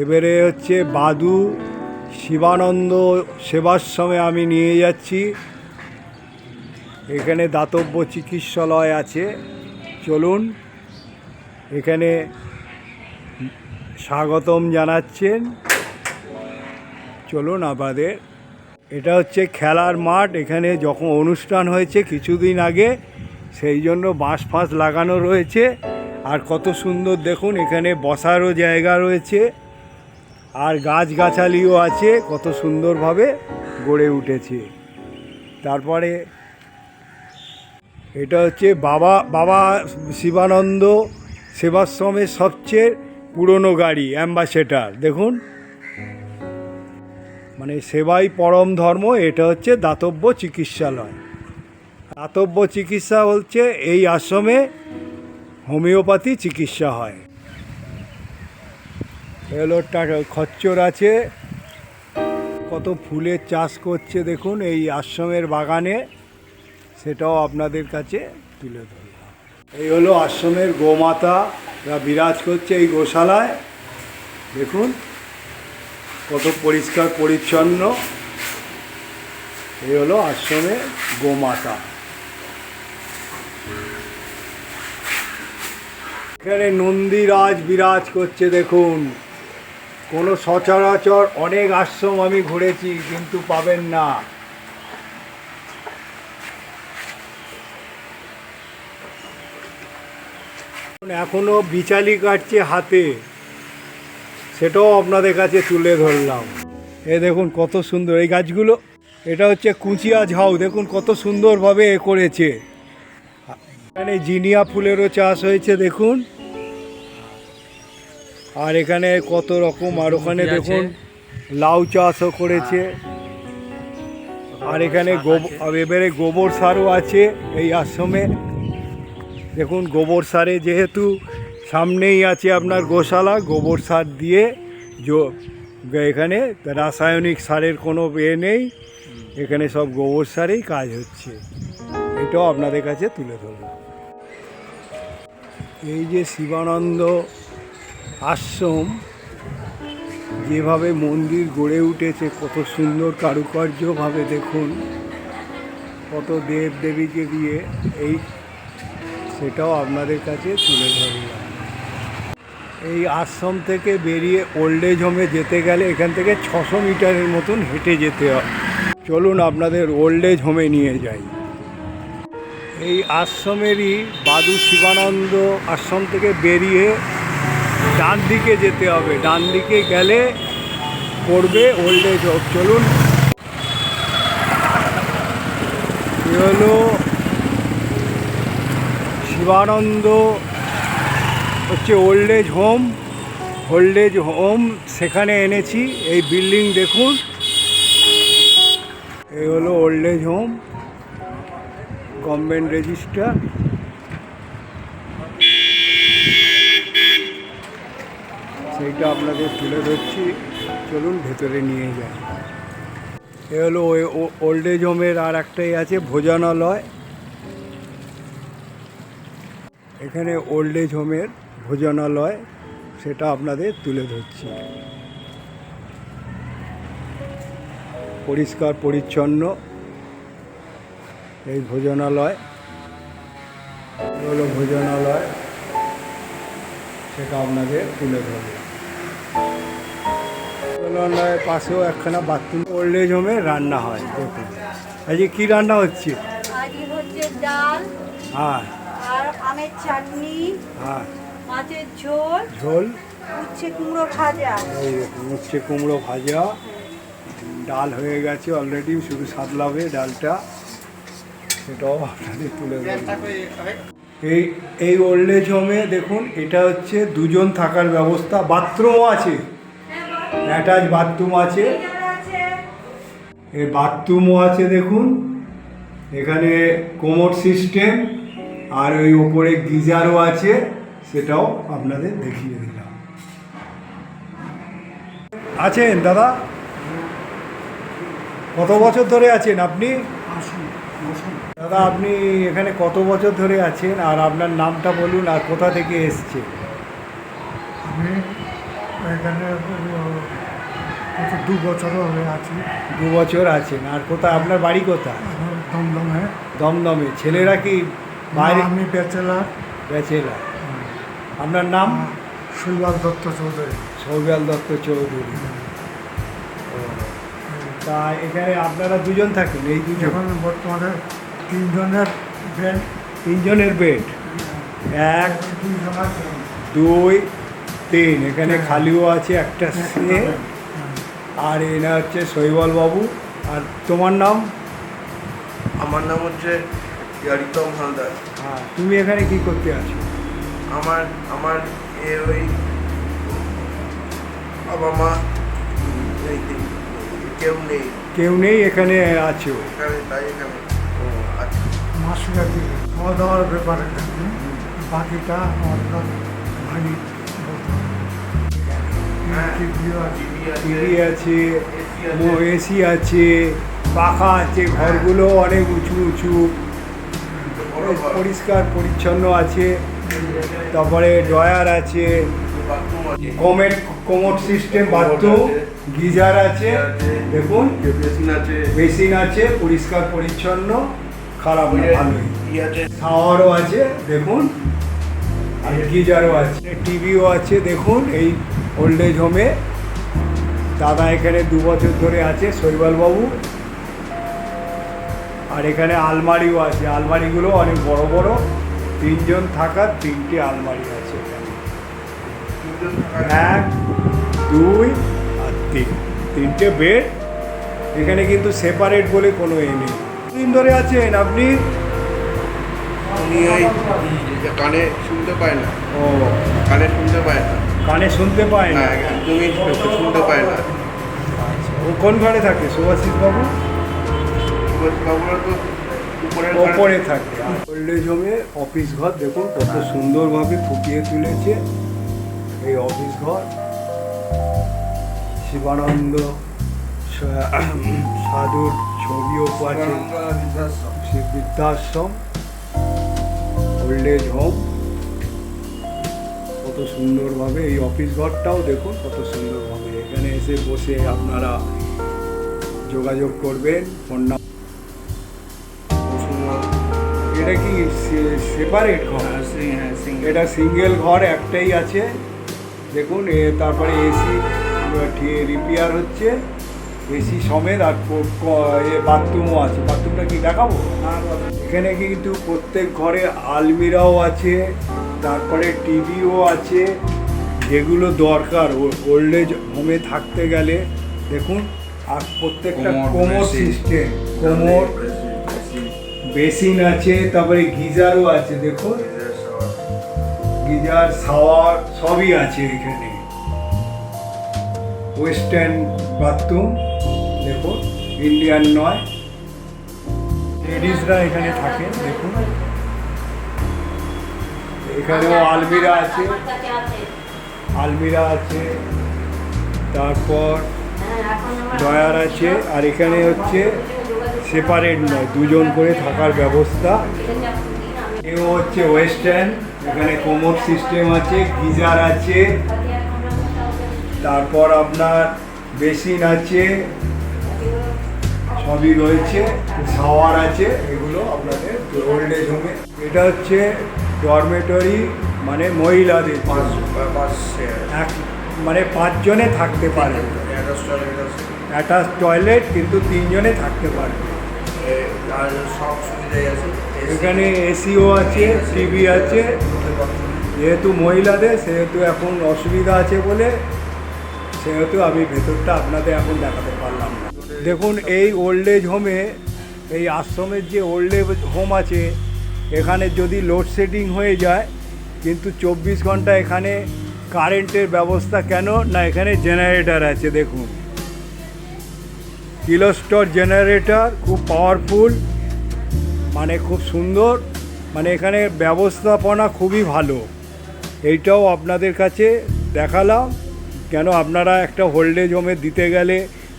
এবারে হচ্ছে বাদু শিবানন্দ সেবাশ্রমে আমি নিয়ে যাচ্ছি। এখানে দাতব্য চিকিৎসালয় আছে, চলুন এখানে স্বাগতম জানাচ্ছেন। চলুন আপনাদের, এটা হচ্ছে খেলার মাঠ। এখানে যখন অনুষ্ঠান হয়েছে কিছুদিন আগে, সেই জন্য বাঁশ ফাঁস লাগানো রয়েছে। আর কত সুন্দর দেখুন, এখানে বসারও জায়গা রয়েছে, আর গাছগাছালিও আছে, কত সুন্দরভাবে গড়ে উঠেছে। তারপরে এটা হচ্ছে বাবা শিবানন্দ সেবাশ্রমের সবচেয়ে পুরনো গাড়ি, অ্যাম্বাসেডর। দেখুন মানে সেবাই পরম ধর্ম। এটা হচ্ছে দাতব্য চিকিৎসালয়। দাতব্য চিকিৎসা হচ্ছে এই আশ্রমে হোমিওপ্যাথি চিকিৎসা হয়। এগুলো খচ্চর আছে, কত ফুলের চাষ করছে দেখুন এই আশ্রমের বাগানে, সেটাও আপনাদের কাছে তুলে ধরলাম। এই হলো আশ্রমের গোমাতা বিরাজ করছে এই গোশালায়। দেখুন কত পরিষ্কার পরিচ্ছন্ন। এই হলো আশ্রমের গোমাতা। এখানে নন্দীরাজ বিরাজ করছে দেখুন। কোনো সচরাচর অনেক আশ্রম আমি ঘুরেছি কিন্তু পাবেন না। এখনো বিচালি কাটছে হাতে, সেটাও আপনাদের কাছে তুলে ধরলাম। এ দেখুন কত সুন্দর এই গাছগুলো। এটা হচ্ছে কুচিয়া ঝাউ, দেখুন কত সুন্দরভাবে এ করেছে। এখানে জিনিয়া ফুলেরও চাষ হয়েছে দেখুন। আর এখানে কত রকম, আর ওখানে দেখুন লাউ চাষও করেছে। আর এখানে এবারে গোবর সারও আছে এই আশ্রমে। দেখুন গোবর সারে, যেহেতু সামনেই আছে আপনার গোশালা, গোবর সার দিয়ে এখানে রাসায়নিক সারের কোনো নেই, এখানে সব গোবর সারেই কাজ হচ্ছে। এটাও আপনাদের কাছে তুলে ধরলাম। এই যে শিবানন্দ আশ্রম, যেভাবে মন্দির গড়ে উঠেছে, কত সুন্দর কারুকার্যভাবে দেখুন, কত দেব দেবীকে দিয়ে সেটাও আপনাদের কাছে তুলে ধরলাম। এই আশ্রম থেকে বেরিয়ে ওল্ড এজ হোমে যেতে গেলে এখান থেকে 600 মিটারের মতন হেঁটে যেতে হয়। চলুন আপনাদের ওল্ড এজ হোমে নিয়ে যাই। এই আশ্রমেরই বাদু শিবানন্দ আশ্রম থেকে বেরিয়ে ডান দিকে যেতে হবে, ডান দিকে গেলে পড়বে ওল্ড এজ হোম। চলুন, এ হলো শিবানন্দ হচ্ছে old age home. Old age home সেখানে এনেছি। এই বিল্ডিং দেখুন, এই হলো old age home, government register. সেইটা আপনাদের তুলে ধরছি, চলুন ভেতরে নিয়ে যাই। এ হলো ওল্ড এজ হোমের আর একটাই আছে ভোজনালয়। এখানে ওল্ড এজ হোমের ভোজনালয়, সেটা আপনাদের তুলে ধরছি। পরিষ্কার পরিচ্ছন্ন এই ভোজনালয়, হলো ভোজনালয়, সেটা আপনাদের তুলে ধরলাম। ভোজনালয়ের পাশেও একখানা বাথরুম। ওল্ড এজ হোমে রান্না হয়, দেখুন আজকে কী রান্না হচ্ছে। আজকে হচ্ছে ডাল হ্যাঁ আর আমের চাটনি, হ্যাঁ, মাছের ঝোল, ঝোল, উচ্ছে কুমড়ো ভাজা। এই দেখুন উচ্ছে কুমড়ো ভাজা, ডাল হয়ে গেছে অলরেডি, শুধু সাদলাবে ডালটা, সেটাও আপনাদের তুলে ধরলাম। এই ওল্ড এজ হোমে দেখুন, এটা হচ্ছে দুজন থাকার ব্যবস্থা, বাথরুমও আছে, অ্যাটাচ বাথরুম আছে, এই বাথরুমও আছে দেখুন, এখানে কোমোড সিস্টেম, আর ওই ওপরে গিজারও আছে, সেটাও আপনাদের দেখিয়ে দিলাম। আছেন দাদা, কত বছর ধরে আছেন আপনি? দাদা আপনি এখানে কত বছর ধরে আছেন, আর আপনার নামটা বলুন, আর কোথা থেকে এসছে? আমি এখানে 2 বছরও হয়ে আছি। 2 বছর আছেন। আর কোথায় আপনার বাড়ি কোথায়? দমদমে। দমদমে। ছেলেরা কি বাইরে? আমি ব্যাচেলার। ব্যাচেলার। আপনার নাম? শৈবাল দত্ত চৌধুরী। শৈবাল দত্ত চৌধুরী। তা এখানে আপনারা দুজন থাকেন? এই দুজন এখন বর্তমানে 3 জনের বেড। 3 জনের বেড, 1 2 3, এখানে খালিও আছে একটা সে। আর এনা হচ্ছে শৈবাল বাবু। আর তোমার নাম? আমার নাম হচ্ছে রিতম হালদার। হ্যাঁ, তুমি এখানে কি করতে আছো? আমার ওই বাবা মা কেউ নেই এখানে আছো? এখানে মাসিকা দিকে খাওয়া দাওয়ার ব্যাপারে বাকিটা আমার ভাই টিভি আছে, এসি আছে, পাখা আছে, ঘরগুলো অনেক উঁচু উঁচু, পরিষ্কার পরিচ্ছন্ন আছে। তারপরে ড্রয়ার আছে, কোমোড সিস্টেম বাথরুম, গিজার আছে, দেখুন বেসিন আছে, পরিষ্কার পরিচ্ছন্ন, খারাপ না, ভালোই। শাওয়ারও আছে দেখুন, আর গিজারও আছে, টিভিও আছে দেখুন। এই ওল্ড এজ হোমে দাদা এখানে 2 বছর ধরে আছে, শৈবাল বাবু। আর এখানে আলমারিও আছে, আলমারিগুলো অনেক বড় বড়, 3 জন থাকার 3টে আলমারি আছে এখানে, 1 2 আর 3, 3টে বেড। এখানে কিন্তু সেপারেট বলে কোনো নেই। দিন ধরে আছেন আপনি? উনি ওই কানে শুনতে পায় না। ও, কানে শুনতে পায় না। কানে শুনতে পায় না? একদমই শুনতে পায় না। আচ্ছা, ও কোন ঘরে থাকে সুভাষিস বাবু? বাবুরা তো ওপরে থাকে। আর ওল্ড এজ হোমে অফিস ঘর দেখুন কত সুন্দরভাবে ফুটিয়ে তুলেছে এই অফিস ঘর। শিবানন্দ সাধুর ছবিও আছে, বৃদ্ধাশ্রম, ওল্ড এজ হোম, কত সুন্দরভাবে এই অফিস ঘরটাও দেখুন কত সুন্দরভাবে। এখানে এসে বসে আপনারা যোগাযোগ করবেন। ফোন নাম্বার এটা কি সেপারেট ঘর? এটা সিঙ্গেল ঘর একটাই আছে দেখুন। তারপরে এসি রিপেয়ার হচ্ছে, এসি সমেত, আর বাথরুমও আছে। বাথরুমটা কি দেখাবো? এখানে কিন্তু প্রত্যেক ঘরে আলমিরাও আছে, তারপরে টিভিও আছে, যেগুলো দরকার ওল্ড এজ হোমে থাকতে গেলে দেখুন। আর প্রত্যেকটা কোমর সিস্টেম, কোমর, বেসিন আছে, তারপরে গিজারও আছে দেখুন, গিজার, শাওয়ার সবই আছে এখানে। ওয়েস্টার্ন বাথরুম দেখুন, ইন্ডিয়ান নয়। লেডিসরা এখানে থাকে দেখুন। এখানেও আলমিরা আছে, আলমিরা আছে, তারপর ড্রয়ার আছে। আর এখানে হচ্ছে সেপারেট নয়, দুজন করে থাকার ব্যবস্থা। এও হচ্ছে ওয়েস্টার্ন, এখানে কোমর সিস্টেম আছে, গিজার আছে, তারপর আপনার বেসিন আছে, সবই রয়েছে, শাওয়ার আছে। এগুলো আপনাদের ওল্ড এজ হোমে। এটা হচ্ছে ডরমেটরি, মানে মহিলাদের মানে 5 জনে থাকতে পারে, অ্যাটাচ টয়লেট, কিন্তু 3 জনে থাকতে পারে। সব সুবিধাই আছে। এখানে এসিও আছে, টিভি আছে। যেহেতু মহিলাদের সেহেতু এখন অসুবিধা আছে বলে সেহেতু আমি ভেতরটা আপনাদের এখন দেখাতে পারলাম না। দেখুন এই ওল্ড এজ হোমে, এই আশ্রমের যে ওল্ড এজ হোম আছে, এখানে যদি লোডশেডিং হয়ে যায় কিন্তু 24 ঘন্টা এখানে কারেন্টের ব্যবস্থা কেন না, এখানে জেনারেটর আছে দেখুন, কিলোস্টর জেনারেটর, খুব পাওয়ারফুল, মানে খুব সুন্দর, মানে এখানে ব্যবস্থাপনা খুবই ভালো। এইটাও আপনাদের কাছে দেখালাম কেন আপনারা একটা ওল্ড এজ হোমে দিতে গেলে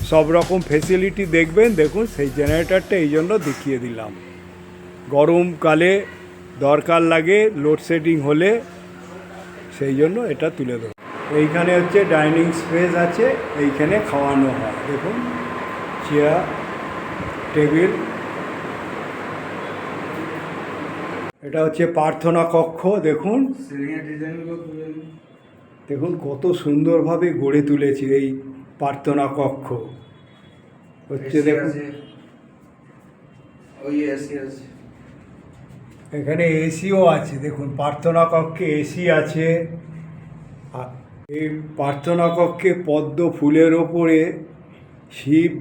সব রকম ফেসিলিটি দেখবেন। দেখুন সেই জেনারেটরটা এই জন্য দেখিয়ে দিলাম, গরমকালে দরকার লাগে লোডশেডিং হলে, সেই জন্য এটা তুলে দেবো। এইখানে হচ্ছে ডাইনিং স্পেস আছে, এইখানে খাওয়ানো হয় দেখুন, চেয়ার, টেবিল। এটা হচ্ছে প্রার্থনা কক্ষ দেখুন, দেখুন কত সুন্দরভাবে গড়ে তুলেছে এই প্রার্থনা কক্ষ হচ্ছে দেখুন। এখানে এসিও আছে দেখুন, প্রার্থনা কক্ষে এসি আছে। এই প্রার্থনা কক্ষে পদ্ম ফুলের ওপরে শিব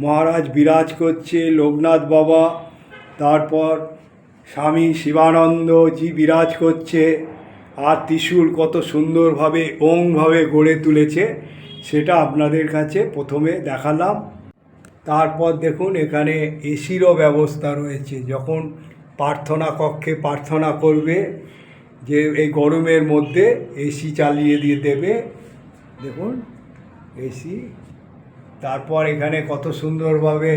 মহারাজ বিরাজ করছে, লোকনাথ বাবা, তারপর স্বামী শিবানন্দজি বিরাজ করছে, আর ত্রিশূল কত সুন্দরভাবে ওমভাবে গড়ে তুলেছে সেটা আপনাদের কাছে প্রথমে দেখালাম। তারপর দেখুন এখানে এসিরও ব্যবস্থা রয়েছে, যখন প্রার্থনা কক্ষে প্রার্থনা করবে যে এই গরমের মধ্যে এসি চালিয়ে দিয়ে দেবে দেখুন এসি। তারপর এখানে কত সুন্দরভাবে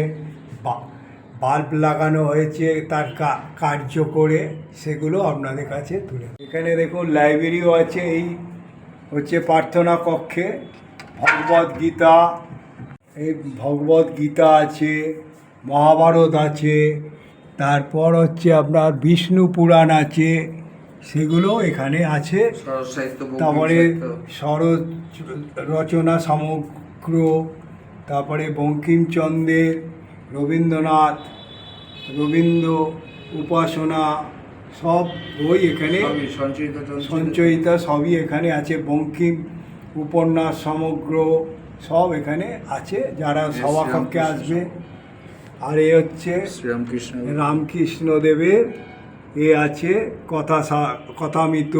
বাল্ব লাগানো হয়েছে তার কার্য করে, সেগুলো আপনাদের কাছে তুলে। এখানে দেখুন লাইব্রেরিও আছে, এই হচ্ছে প্রার্থনা কক্ষে ভগবদ গীতা, এই ভগবদ গীতা আছে, মহাভারত আছে, তারপর হচ্ছে আপনার বিষ্ণু পুরাণ আছে, সেগুলো এখানে আছে। তারপরে শরৎ রচনা সমগ্র, তারপরে বঙ্কিমচন্দ্রের, রবীন্দ্রনাথ, রবীন্দ্র উপাসনা, সব বই এখানে সঞ্চয়িতা সবই এখানে আছে। বঙ্কিম উপন্যাস সমগ্র সব এখানে আছে, যারা সভাকক্ষে আসবে। আর এ হচ্ছে রামকৃষ্ণ দেবের এ আছে কথামিত,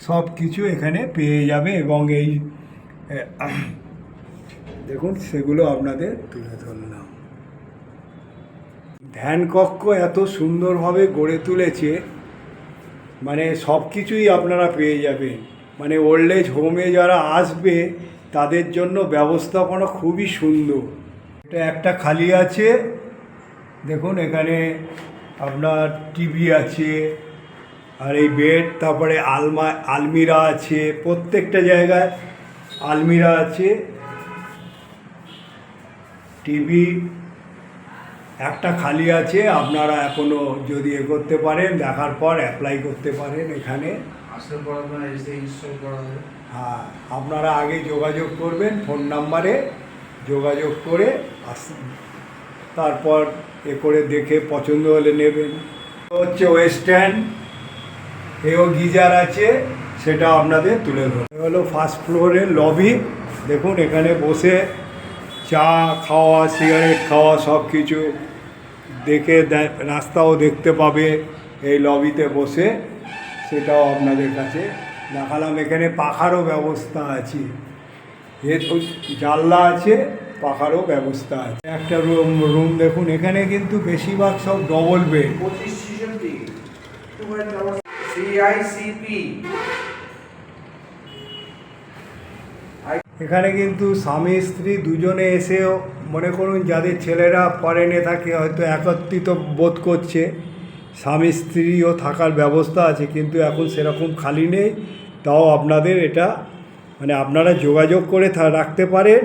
সব কিছু এখানে পেয়ে যাবে। এবং এই দেখুন সেগুলো আপনাদের তুলে ধরলাম। ধ্যান কক্ষ এত সুন্দরভাবে গড়ে তুলেছে, মানে সব কিছুই আপনারা পেয়ে যাবেন। মানে ওল্ড এজ হোমে যারা আসবে তাদের জন্য ব্যবস্থাপনা খুবই সুন্দর। এটা একটা খালি আছে দেখুন, এখানে আপনার টিভি আছে, আর এই বেড, তারপরে আলমিরা আছে, প্রত্যেকটা জায়গায় আলমিরা আছে। টিভি একটা খালি আছে, আপনারা এখনও যদি এ করতে পারেন, দেখার পর অ্যাপ্লাই করতে পারেন এখানে। আসলে পড়াশোনা এসে ইনস্টল করা হবে। হ্যাঁ, আপনারা আগে যোগাযোগ করবেন, ফোন নাম্বারে যোগাযোগ করে তারপর এ করে দেখে পছন্দ হলে নেবেন। হচ্ছে ওয়েস্টার্ন, এও গিজার আছে, সেটা আপনাদের তুলে ধরুন। হলো ফার্স্ট ফ্লোরের লবি, দেখুন এখানে বসে চা খাওয়া, সিগারেট খাওয়া সব কিছু দেখে রাস্তাও দেখতে পাবে এই লবিতে বসে, সেটাও আপনাদের কাছে দেখালাম। এখানে পাখারও ব্যবস্থা আছে, এর জানলা আছে, পাখারও ব্যবস্থা আছে। একটা রুম দেখুন, এখানে কিন্তু বেশিরভাগ সব ডবল বেড। 25 ছেষট্টি সিআইসিপি। এখানে কিন্তু স্বামী স্ত্রী দুজনে এসেও, মনে করুন যাদের ছেলেরা ফরেনে থাকে হয়তো একত্রিত বোধ করছে, স্বামী স্ত্রীও থাকার ব্যবস্থা আছে, কিন্তু এখন সেরকম খালি নেই। তাও আপনাদের এটা মানে আপনারা যোগাযোগ করে রাখতে পারেন,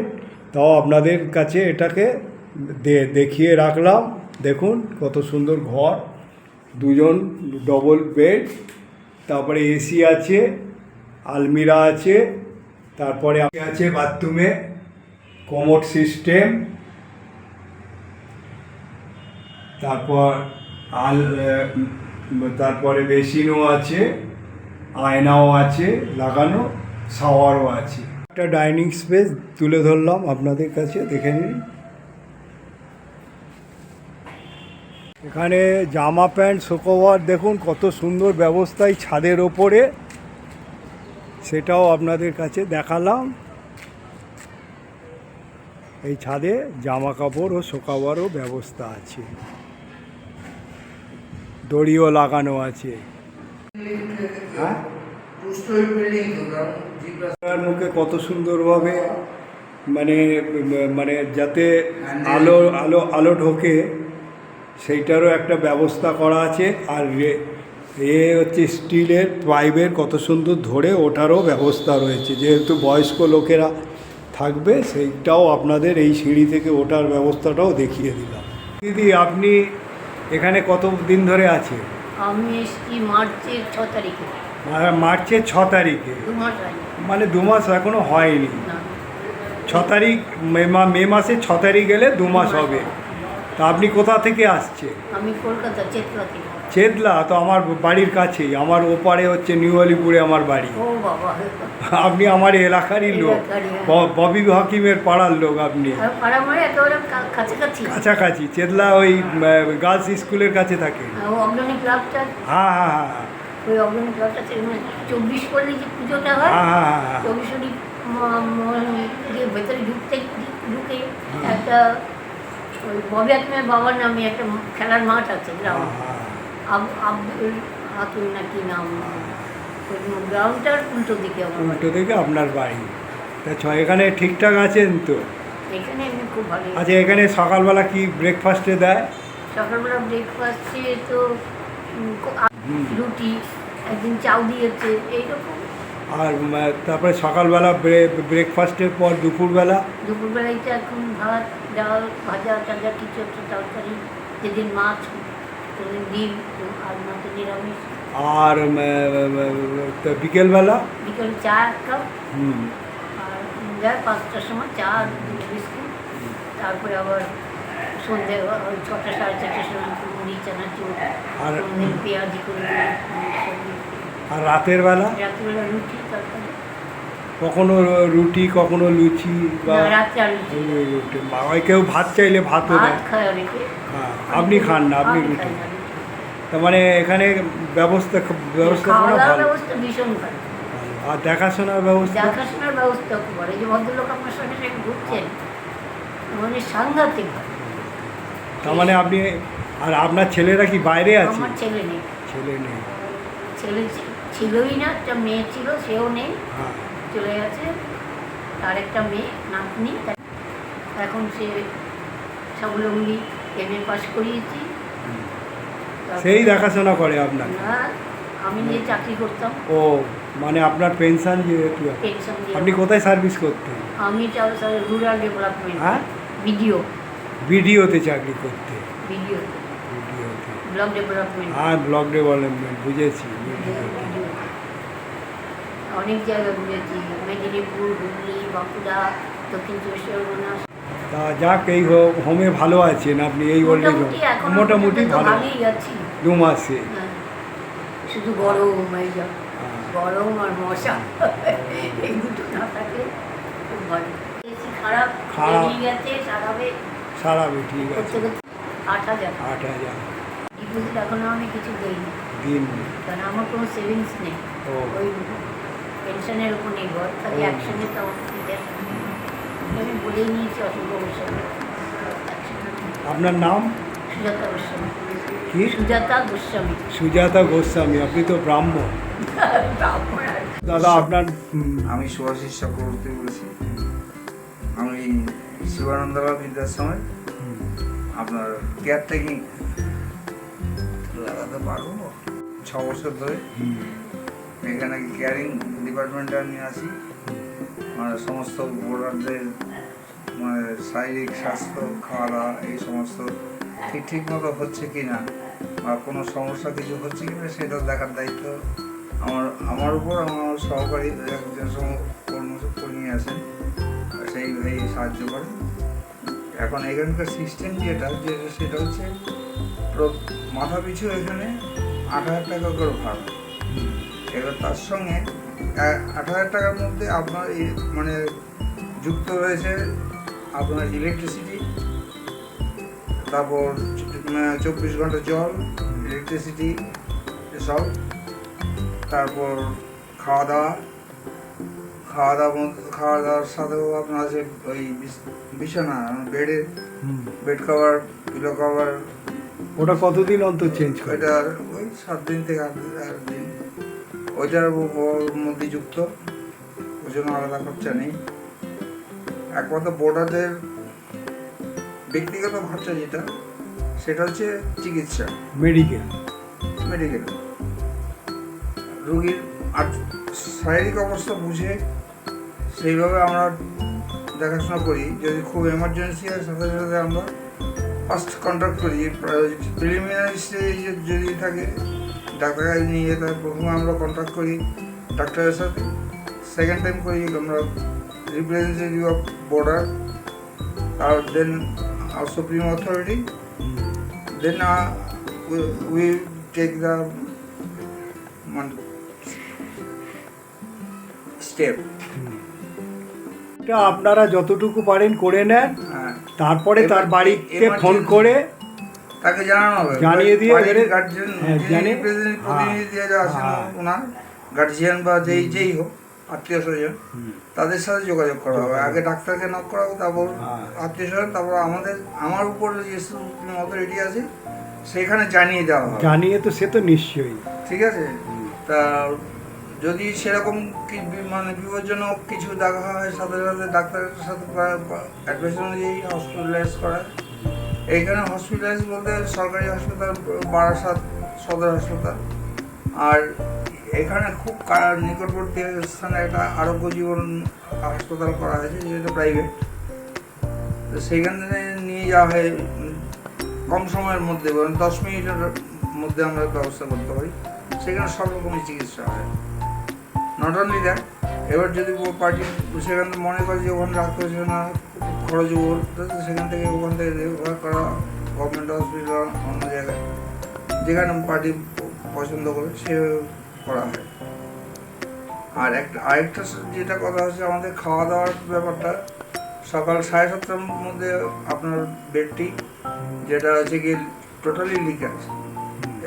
তাও আপনাদের কাছে এটাকে দেখিয়ে রাখলাম। দেখুন কত সুন্দর ঘর, দুজন ডবল বেড, তারপরে এসি আছে, আলমিরা আছে, তারপরে আছে বাথরুমে কমোড সিস্টেম, তারপরে বেসিনও আছে, আয়নাও আছে লাগানো, শাওয়ারও আছে। একটা ডাইনিং স্পেস তুলে ধরলাম আপনাদের কাছে, দেখে নিন। এখানে জামা প্যান্ট শুকোবার দেখুন কত সুন্দর ব্যবস্থায় ছাদের ওপরে, সেটাও আপনাদের কাছে দেখালাম। এই ছাদে জামা কাপড় ও শুকাবারও ব্যবস্থা আছে, দড়িও লাগানো আছে। হ্যাঁ, তার মুখে কত সুন্দরভাবে মানে মানে যাতে আলো আলো আলো ঢোকে সেইটারও একটা ব্যবস্থা করা আছে। আর হচ্ছে স্টিলের পাইপের কত সুন্দর ধরে ওঠারও ব্যবস্থা রয়েছে, যেহেতু বয়স্ক লোকেরা থাকবে সেইটাও আপনাদের এই সিঁড়ি থেকে ওঠার ব্যবস্থাটাও দেখিয়ে দিলাম। দিদি, আপনি এখানে কত দিন ধরে আছেন? আমি এসেছি মার্চের 6 তারিখে। মার্চের 6 তারিখে, 2 মাস আগে। মানে 2 মাস এখনো হয়নি। না, 6 তারিখ মে মাসে 6 তারিখ গেলে 2 মাস হবে। তা আপনি কোথা থেকে আসছে? আমি কলকাতা চেতলা থেকে। চেতলা তো আমার বাড়ির কাছেই, আমার ওপারে হচ্ছে নিউ আলিপুরে আমার বাড়ি। ও বাবা, আপনি আমার এলাকারই লোক, এলাকারই, হ্যাঁ। ববি হাকিমের পাড়ার লোক আপনি। আর পাড়া মানে একেবারে কাছাকাছি। কাছাকাছি, চেতলা ওই গার্লস স্কুলের কাছে থাকে। ও অগ্রণী ক্লাবটা, হ্যাঁ হ্যাঁ হ্যাঁ ওই অগ্রণী ক্লাবটা 24 করলে যে পুজোটা হয়, হ্যাঁ হ্যাঁ হ্যাঁ 24 ভেতরে ঢুকে একটা ওই ববি হাকিমের বাবার নামে একটা খেলার মাঠ আছে, গ্রাউন্ড। আব্দুল হাকিম না কি নাম, ওই গ্রাউন্ডটার উল্টো দিকে আমার বাড়ি। উল্টো দিকে আপনার বাড়ি। তা এখানে ঠিকঠাক আছেন তো? এখানে এমনি খুব ভালো। আচ্ছা, এখানে সকালবেলা কি ব্রেকফাস্টে দেয়? সকালবেলা ব্রেকফাস্টে তো রুটি, একদিন চাউ দিয়েছে, এইরকম। আর তারপরে সকালবেলা ব্রেকফাস্টের পর দুপুরবেলায় তো এখন ভাত, ডাল, ভাজা টাজা কিছু একটা তরকারি, যেদিন মাছ, কোনদিন ডিম, আর নয়তো নিরামিষ। আর বিকেলবেলা বিকেলে চা এক কাপ, হুম, আর যায় 5টার সময় চা আর বিস্কুট। তারপরে আবার সন্ধ্যে ওই 6টা সাড়ে 4টার সময় মুড়ি, চানাচুর, আর কোনদিন পেঁয়াজি করে সবজি। আর রাতের বেলা রাত্রিবেলা রুটি, তরকারি। কখনো রুটি, কখনো লুচি, বা না, রাত্রে আর রুটি। রুটি। বাবাই কেউ ভাত চাইলে ভাতও ভাত দেয়। খায় অনেকে। হ্যাঁ, আপনি খান না, আপনি আমি রুটি। খাই না রুটি। তার মানে এখানে ব্যবস্থাপনা খাওয়া দাওয়ার ভালো। ব্যবস্থা ভীষণ ভালো। আর দেখাশোনার ব্যবস্থা? দেখাশোনার ব্যবস্থা খুব ভালো। এই যে ভদ্রলোক আপনার সঙ্গে সঙ্গে ঘুরছেন, মানে সাংঘাতিক ভালো। তার মানে আপনি, আর আপনার ছেলেরা কি বাইরে আছে? আমার ছেলে নেই, ছেলে নেই। ছেলে ছিলই না, একটা মেয়ে ছিল, সেও নেই, হ্যাঁ, চলে গেছে। তার একটা মেয়ে নাতনি, এখন সে সবগুলোগুলি এমএ পাস করিয়েছি। সেই দেখাশোনা করে আপনার? আর আমি যে চাকরি করতাম, ও, মানে আপনার পেনশন যেহেতু। পেনশন দিয়ে। আপনি কোথায় সার্ভিস করতেন? আমি রুরাল ডেভেলপমেন্ট, হ্যাঁ, ভিডিও। বিডিওতে চাকরি করতে, ভিডিওতে, বিডিওতে। Block development. আর ব্লক ডেভেলপমেন্ট, বুঝেছি। অনেক জায়গায় ঘুরেছি, মেদিনীপুর, হুগলি, বাঁকুড়া, দক্ষিণ চব্বিশ পরগনা। তা যাক, এই হোমে ভালো আছেন আপনি এই ওল্ড এজ মোটামুটি এখনো মোটামুটি পর্যন্ত ভালো, ভালোই আছি। 2 মাসে। হ্যাঁ, শুধু গরম এই যা, গরম আর মশা, এই দুটো না থাকলে খুব ভালো। বেশি খারাপ খারাপ। বেরিয়ে গেছে, সারাবে, ঠিক আছে। করতে করতে 8,000। 8,000 ডিপোজিট এখনো আমি কিছু দিইনি, দিন। কারণ আমার কোনো সেভিংস নেই। ও। ওই পেনশনের উপর নির্ভর, খালি ও। অ্যাকশনে তো আমার দিতে হয়। আমি বলেই নিয়েছি অসংখ্য গোস্বামী। আপনার নাম সুজাতা গোস্বামী। কি? সুজাতা গোস্বামী। সুজাতা গোস্বামী। আপনি তো ব্রাহ্মণ। ব্রাহ্মণ আর দাদা আপনার আমি সুভাষিস চক্রবর্তী বলছি। আমি শিবানন্দলাল বিদ্যাশ্রমের আপনার কেয়ারটেকিং লাগাতে পারবো 6 বছর ধরে এখানে কেয়ারিং ডিপার্টমেন্টটা নিয়ে আসি। মানে সমস্ত বোর্ডারদের মানে শারীরিক স্বাস্থ্য, খাওয়া দাওয়া এই সমস্ত ঠিক মতো হচ্ছে কি না, বা কোনো সমস্যা কিছু হচ্ছে কি না সেটা দেখার দায়িত্ব আমার উপর। আমার সহকারী একজন কর্মী আছেন, সেই ভাই সাহায্য করে। এখন এখানকার সিস্টেম সেটা হচ্ছে মাথা পিছু এখানে 8,000 টাকা করে ভাড়া। এবার তার সঙ্গে 8,000 টাকার মধ্যে আপনার মানে যুক্ত রয়েছে আপনার ইলেকট্রিসিটি, তারপর 24 ঘন্টা জল, ইলেকট্রিসিটি এসব, তারপর খাওয়া দাওয়ার সাথেও আপনার আছে ওই বিছানা, বেড কভার, পিলো কভার। ওটা কতদিন অন্তর চেঞ্জ করে? ওইটা ওই 7 দিন থেকে 8 দিন ওইটার মধ্যে যুক্ত, ওই জন্য আলাদা খরচা নেই। একমাত্র বোর্ডারদের ব্যক্তিগত খরচা যেটা, সেটা হচ্ছে চিকিৎসা, মেডিকেল। রোগীর শারীরিক অবস্থা বুঝে সেইভাবে আমরা দেখাশোনা করি। যদি খুব এমার্জেন্সি হয় সাথে সাথে আমরা ফার্স্ট কন্ট্যাক্ট করি। প্রিলিমিনারি স্টেজে যদি থাকে ডাক্তার কাছে নিয়ে যেতে হয়, প্রথমে আমরা কন্ট্যাক্ট করি ডাক্তারের সাথে। সেকেন্ড টাইম করি আমরা রিপ্রেজেন্টেটিভ অফ বর্ডার, আর then supreme authority, then we take the step. এটা আপনারা যতটুকু পারেন করে নেন, হ্যাঁ, তারপরে তার এবার বাড়িতে emergency ফোন করে তাকে জানানো হবে, জানিয়ে দিয়ে গার্জিয়ান, প্রতিনিধি আছেন ওনার গার্জিয়ান বা যেই হোক আত্মীয় স্বজন, তাদের সাথে যোগাযোগ করা হবে। আগে ডাক্তারকে নক করা হবে, তারপর আত্মীয় স্বজন, তারপর আমার উপর যে অথরিটি আছে সেখানে জানিয়ে দেওয়া হবে। জানিয়ে তো সে তো নিশ্চয়ই, ঠিক আছে। তা যদি সেরকম মানে বিপজ্জনক কিছু দেখা হয়, সাথে সাথে ডাক্তারের সাথে অ্যাডভাইস অনুযায়ী হসপিটালাইজ করা। এইখানে হসপিটালাইজ বলতে সরকারি হাসপাতাল বারাসাত সদর হাসপাতাল, আর এখানে খুব নিকটবর্তী স্থানে একটা আরোগ্য জীবন হাসপাতাল করা হয়েছে, যেটা প্রাইভেট। তো সেইখানে নিয়ে যাওয়া হয় কম সময়ের মধ্যে, বরং 10 মিনিটের মধ্যে আমরা ব্যবস্থা করতে পারি। সেখানে সব রকমের চিকিৎসা হয়। নট অনলি দ্যাট, এবার যদি পার্টি সেখানে মনে করে যে ওখানে রাখতে হচ্ছে না, খরচ সেখান থেকে ওখান থেকে রেফার করা গভর্নমেন্ট হসপিটাল, অন্য জায়গায় যেখানে পার্টি পছন্দ করে সে করা হয়। আর আরেকটা যেটা কথা হচ্ছে আমাদের খাওয়া দাওয়ার ব্যাপারটা, সকাল 7:30টার মধ্যে আপনার বেডটি, যেটা হচ্ছে কি টোটালি লিকার,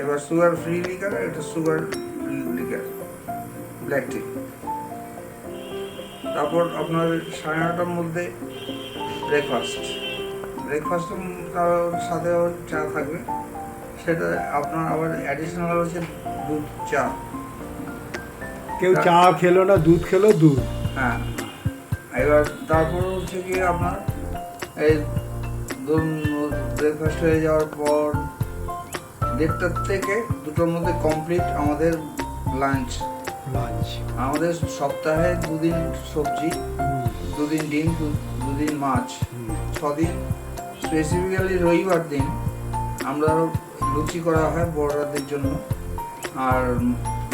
এবার সুগার ফ্রি লিকার, এটা সুগার লিকার, ব্ল্যাক টি। তারপর আপনার 9:30টার মধ্যে ব্রেকফাস্টের সাথে চা থাকবে, সেটা আপনার আবার অ্যাডিশনাল হচ্ছে দুধ চা। কেউ চা খেলো না, দুধ খেলো, দুধ। হ্যাঁ, এবার তারপর হচ্ছে কি আপনার এই ব্রেকফাস্ট হয়ে যাওয়ার পর 1:30 থেকে 2টোর মধ্যে কমপ্লিট আমাদের লাঞ্চ। আমাদের সপ্তাহে 2 দিন সবজি, 2 দিন ডিম, 2 দিন মাছ, 6 দিন স্পেসিফিক্যালি রবিবার দিন আমরা লুচি করা হয় বড়রাদের জন্য। আর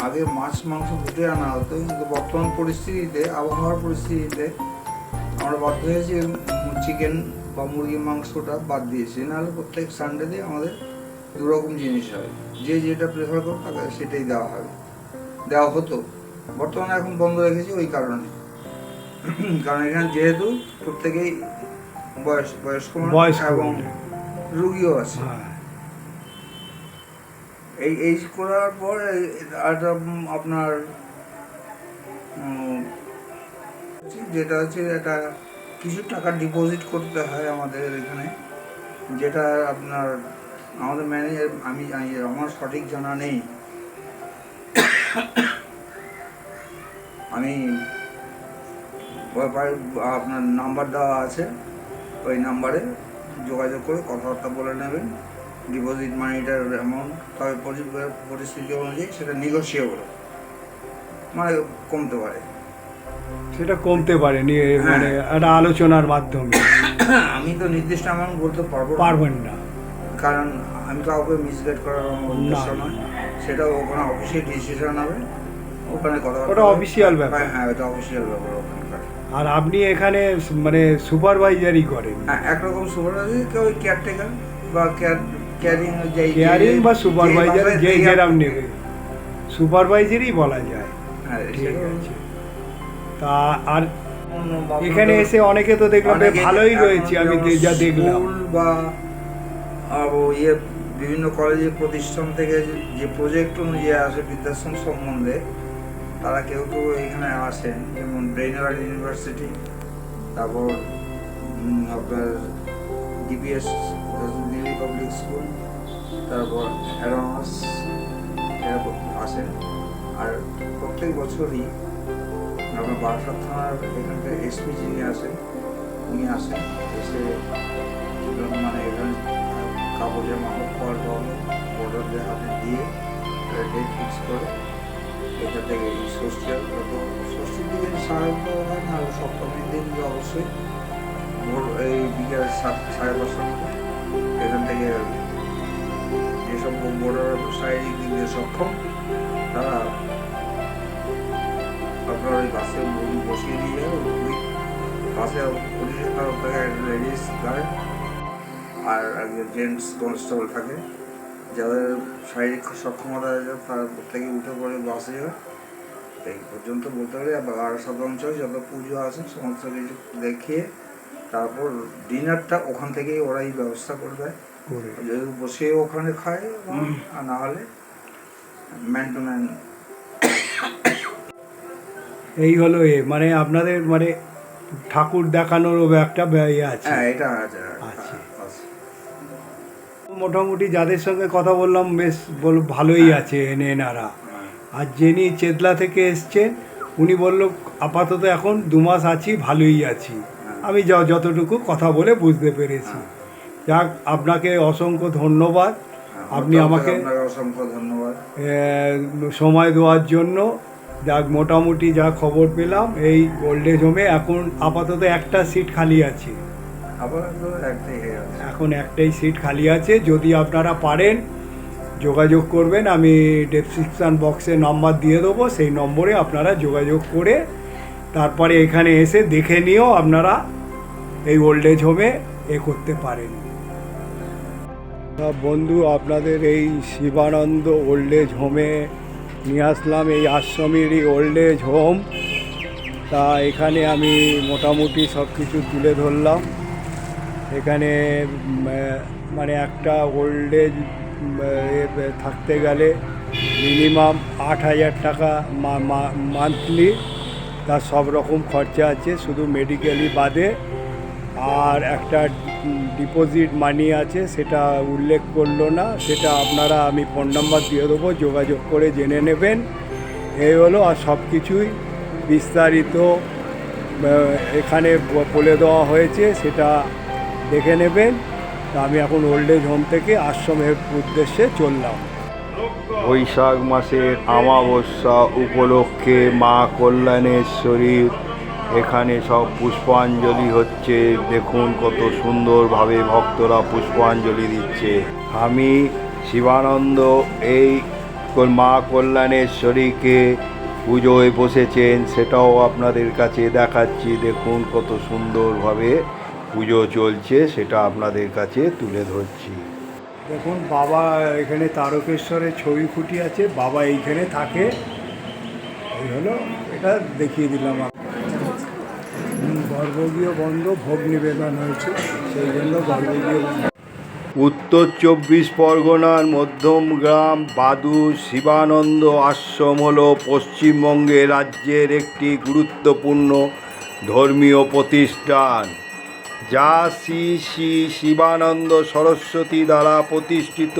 আগে মাছ মাংস দুটোই আনা হতো, কিন্তু বর্তমান পরিস্থিতিতে, আবহাওয়ার পরিস্থিতিতে আমরা বাধ্য হয়েছি চিকেন বা মুরগির মাংসটা বাদ দিয়েছি। নাহলে প্রত্যেক সানডেতে আমাদের দুরকম জিনিস হয়, যে যেটা প্রেফার করো তাকে সেটাই দেওয়া হতো। বর্তমানে এখন বন্ধ রেখেছি ওই কারণে, কারণ এখানে যেহেতু প্রত্যেকেই বয়স্ক এবং রুগীও আছে। এই করার পর একটা আপনার যেটা হচ্ছে একটা কিছু টাকা ডিপোজিট করতে হয় আমাদের এখানে, যেটা আপনার আমাদের ম্যানেজার, আমার সঠিক জানা নেই। আমি আপনার নাম্বার দেওয়া আছে, ওই নাম্বারে যোগাযোগ করে কথাবার্তা বলে নেবেন। ডিপোজিট মানিটার অ্যামাউন্ট, তবে পরিস্থিতি অনুযায়ী সেটা নেগোসিয়েবল, মানে কমতে পারে, সেটা কমতে পারে নিয়ে মানে একটা আলোচনার মাধ্যমে। আমি তো নির্দিষ্ট অ্যামাউন্ট বলতে পারবেন না, কারণ আমি কাউকে মিসগাইড করার আমার উদ্দেশ্য নয়। সেটা ওখানে অফিসিয়াল ডিসিশন হবে, ওখানে কথা, ওটা অফিসিয়াল ব্যাপার। হ্যাঁ, ওটা অফিসিয়াল ব্যাপার ওখানকার। আর আপনি এখানে মানে সুপারভাইজারই করেন? হ্যাঁ, একরকম সুপারভাইজার, কেউ কেয়ারটেকার বা কেয়ারিং বা সুপারভাইজার, যে যেরাম নেবে সুপারভাইজারই বলা যায়। হ্যাঁ, ঠিক আছে। তা আর এখানে এসে অনেকে তো দেখলাম ভালোই রয়েছে, আমি যা দেখলাম। বা বিভিন্ন কলেজের প্রতিষ্ঠান থেকে যে প্রজেক্ট অনুযায়ী আসে বৃদ্ধাশ্রম সম্বন্ধে, তারা কেউ কেউ এখানে আসেন, যেমন ব্রেইনওয়ার্ড ইউনিভার্সিটি, তারপর আপনার ডিপিএস দিল্লি পাবলিক স্কুল, তারপর অ্যারোনস, এরা আসেন। আর প্রত্যেক বছরই আপনার বারাসাত থানার এখানকার এসপি যিনি আসেন, উনি আসেন, এসে মানে এখানে কাপড় জামা হোক, ফল টল বর্ডারদের হাতে দিয়ে ডেট ফিক্স করে এটা থেকে ষষ্ঠীর দিকে সাধারণত হয় না, সপ্তমীর দিন অবশ্যই এই বিকেল 5:30 মধ্যে এখান থেকে যেসব বর্ডার শারীরিক দিক দিয়ে সক্ষম, তারা আপনার ওই বাসে বসিয়ে নিয়ে যাবে। বাসে পুলিশের তরফ থেকে লেডিস গার্ড আর একজন জেন্টস কনস্টেবল থাকে, যাদের শারীরিক সক্ষমতা আছে তারা প্রত্যেকে উঠে পড়ে বাসে যায়। এই পর্যন্ত বলতে পারি বারাসাত অঞ্চলে যত পুজো আছে সমস্ত কিছু দেখিয়ে তারপর ডিনারটা ওখান থেকেই ওরাই ব্যবস্থা করে দেয়, যদি বসে ওখানে খায়, আর না হলে ম্যান টু ম্যান। এই হলো মানে আপনাদের মানে ঠাকুর দেখানোরও একটা ইয়ে আছে? হ্যাঁ, এটা আছে। মোটামুটি যাদের সঙ্গে কথা বললাম বেশ ভালোই আছে এনারা। আর যিনি চেতলা থেকে এসছেন উনি বলল আপাতত এখন 2 মাস আছি, ভালোই আছি। আমি যতটুকু কথা বলে বুঝতে পেরেছি। যাক, আপনাকে অসংখ্য ধন্যবাদ, আপনি আমাকে অসংখ্য ধন্যবাদ সময় দেওয়ার জন্য। যাক, মোটামুটি যা খবর পেলাম এই ওল্ড এজ হোমে এখন আপাতত একটা সিট খালি আছে, এখন একটাই সিট খালি আছে। যদি আপনারা পারেন যোগাযোগ করবেন, আমি ডেসক্রিপশান বক্সে নাম্বার দিয়ে দেবো, সেই নম্বরে আপনারা যোগাযোগ করে তারপরে এখানে এসে দেখে নিয়েও আপনারা এই ওল্ড এজ হোমে করতে পারেন। বন্ধু, আপনাদের এই শিবানন্দ ওল্ড এজ হোমে নিয়ে আসলাম, এই আশ্রমেরই ওল্ড এজ হোম। তা এখানে আমি মোটামুটি সব কিছু তুলে ধরলাম। এখানে মানে একটা ওল্ড এজ থাকতে গেলে মিনিমাম 8,000 টাকা মান্থলি, তার সব রকম খরচা আছে, শুধু মেডিকেলি বাদে। আর একটা ডিপোজিট মানি আছে, সেটা উল্লেখ করলো না, সেটা আপনারা আমি ফোন নাম্বার দিয়ে দেবো, যোগাযোগ করে জেনে নেবেন। এই হলো, আর সব কিছুই বিস্তারিত এখানে বলে দেওয়া হয়েছে, সেটা দেখে নেবেন। তা আমি এখন ওল্ড এজ হোম থেকে আশ্রমের উদ্দেশ্যে চললাম। বৈশাখ মাসের অমাবস্যা উপলক্ষে মা কল্যাণেশ্বরীর এখানে সব পুষ্পাঞ্জলি হচ্ছে, দেখুন কত সুন্দরভাবে ভক্তরা পুষ্পাঞ্জলি দিচ্ছে। আমি শিবানন্দ এই মা কল্যাণেশ্বরীকে পুজোয় বসেছেন, সেটাও আপনাদের কাছে দেখাচ্ছি। দেখুন কত সুন্দরভাবে পুজো চলছে, সেটা আপনাদের কাছে তুলে ধরছি। দেখুন বাবা এখানে তারকেশ্বরের ছবি ফুটি আছে, বাবা এইখানে থাকে। এই হলো, এটা দেখিয়ে দিলাম। গর্ভগৃহ বন্ধ, ভোগ নিবেদন হয়েছে, সেই জন্য গর্ভগৃহ বন্ধ। উত্তর 24 পরগনার মধ্যমগ্রাম বাদু শিবানন্দ আশ্রম হল পশ্চিমবঙ্গে রাজ্যের একটি গুরুত্বপূর্ণ ধর্মীয় প্রতিষ্ঠান, যা শ্রী শ্রী শিবানন্দ সরস্বতী দ্বারা প্রতিষ্ঠিত।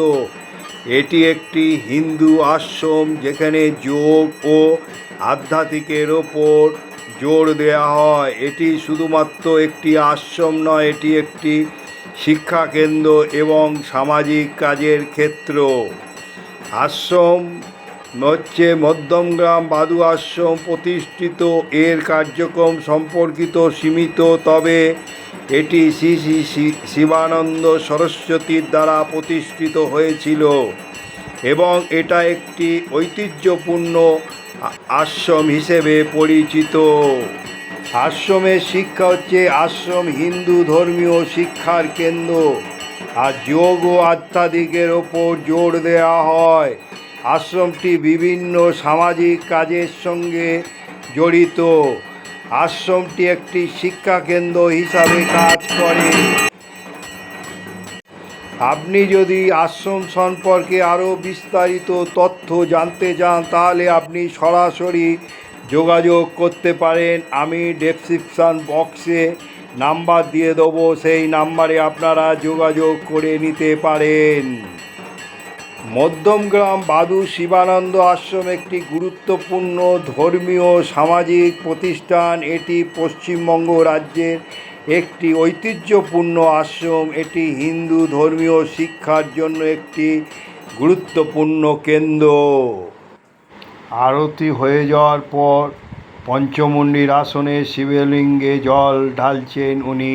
এটি একটি হিন্দু আশ্রম যেখানে যোগ ও আধ্যাত্মিকের ওপর জোর দেওয়া হয়। এটি শুধুমাত্র একটি আশ্রম নয়, এটি একটি শিক্ষা কেন্দ্র এবং সামাজিক কাজের ক্ষেত্র। আশ্রম হচ্ছে মধ্যমগ্রাম বাদু আশ্রম প্রতিষ্ঠিত। এর কার্যক্রম সম্পর্কিত সীমিত, তবে এটি শ্রী শ্রী শিবানন্দ সরস্বতীর দ্বারা প্রতিষ্ঠিত হয়েছিল এবং এটা একটি ঐতিহ্যপূর্ণ আশ্রম হিসেবে পরিচিত। আশ্রমের শিক্ষা হচ্ছে, আশ্রম হিন্দু ধর্মীয় শিক্ষার কেন্দ্র আর যোগ ও আধ্যাত্মিকের ওপর জোর দেওয়া হয়। আশ্রমটি বিভিন্ন সামাজিক কাজের সঙ্গে জড়িত। আশ্রমটি একটি শিক্ষা কেন্দ্র হিসাবে কাজ করে। আপনি যদি আশ্রম সম্পর্কে আরও বিস্তারিত তথ্য জানতে চান তাহলে আপনি সরাসরি যোগাযোগ করতে পারেন। আমি ডেসক্রিপশান বক্সে নাম্বার দিয়ে দেবো, সেই নাম্বারে আপনারা যোগাযোগ করে নিতে পারেন। মধ্যমগ্রাম বাদু শিবানন্দ আশ্রম একটি গুরুত্বপূর্ণ ধর্মীয় সামাজিক প্রতিষ্ঠান। এটি পশ্চিমবঙ্গ রাজ্যের একটি ঐতিহ্যপূর্ণ আশ্রম। এটি হিন্দু ধর্মীয় শিক্ষার জন্য একটি গুরুত্বপূর্ণ কেন্দ্র। আরতি হয়ে যাওয়ার পর পঞ্চমুণ্ডির আসনে শিবলিঙ্গে জল ঢালছেন উনি,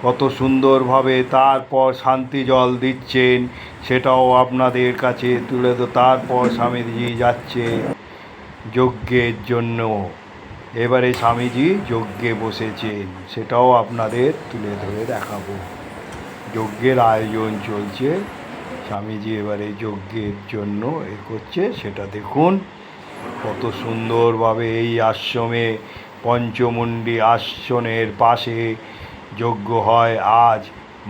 কত সুন্দরভাবে। তারপর শান্তি জল দিচ্ছেন, সেটাও আপনাদের কাছে তুলে তারপর স্বামীজি যাচ্ছে যজ্ঞের জন্য। এবারে স্বামীজি যজ্ঞে বসেছেন, সেটাও আপনাদের তুলে ধরে দেখাবো। যজ্ঞের আয়োজন চলছে, স্বামীজি এবারে যজ্ঞের জন্য করছে, সেটা দেখুন কত সুন্দরভাবে। এই আশ্রমে পঞ্চমুণ্ডি আসনের পাশে যজ্ঞ হয়। আজ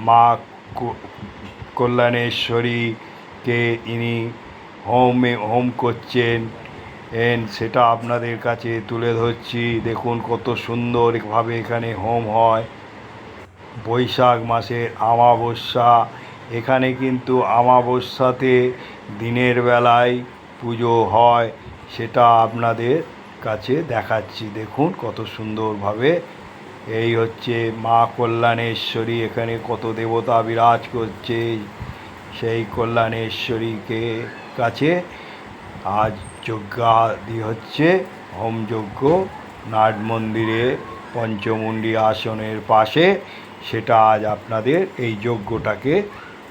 মা কল্যাণেশ্বরীকে ইনি হোম করছেন, সেটা আপনাদের কাছে তুলে ধরছি। দেখুন কত সুন্দরভাবে এখানে হোম হয়। বৈশাখ মাসের অমাবস্যা, এখানে কিন্তু অমাবস্যাতে দিনের বেলায় পুজো হয়, সেটা আপনাদের কাছে দেখাচ্ছি। দেখুন কত সুন্দরভাবে। এই হচ্ছে মা কল্যাণেশ্বরী, এখানে কত দেবতা বিরাজ করছে। সেই কল্যাণেশ্বরীকে কাছে আজ যজ্ঞাদি হচ্ছে, হোম যজ্ঞ নাট মন্দিরে পঞ্চমুণ্ডি আসনের পাশে, সেটা আজ আপনাদের এই যজ্ঞটাকে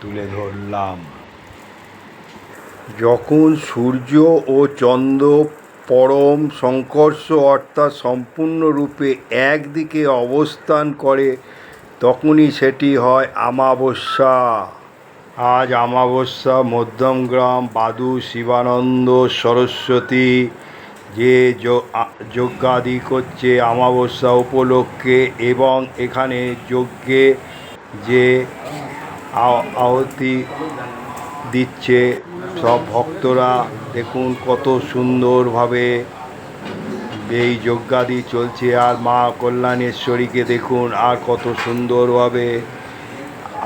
তুলে ধরলাম। যখন সূর্য ও চন্দ্র পরম সংকর্ষ অর্থাৎ সম্পূর্ণরূপে একদিকে অবস্থান করে, তখনই সেটি হয় অমাবস্যা। আজ অমাবস্যা। মধ্যমগ্রাম বাদু শিবানন্দ সরস্বতী যে যজ্ঞাদি করছে অমাবস্যা উপলক্ষে, এবং এখানে যজ্ঞে যে আহুতি দিচ্ছে সব ভক্তরা, দেখুন কত সুন্দরভাবে এই যজ্ঞাদি চলছে। আর মা কল্যাণেশ্বরীকে দেখুন আর কত সুন্দরভাবে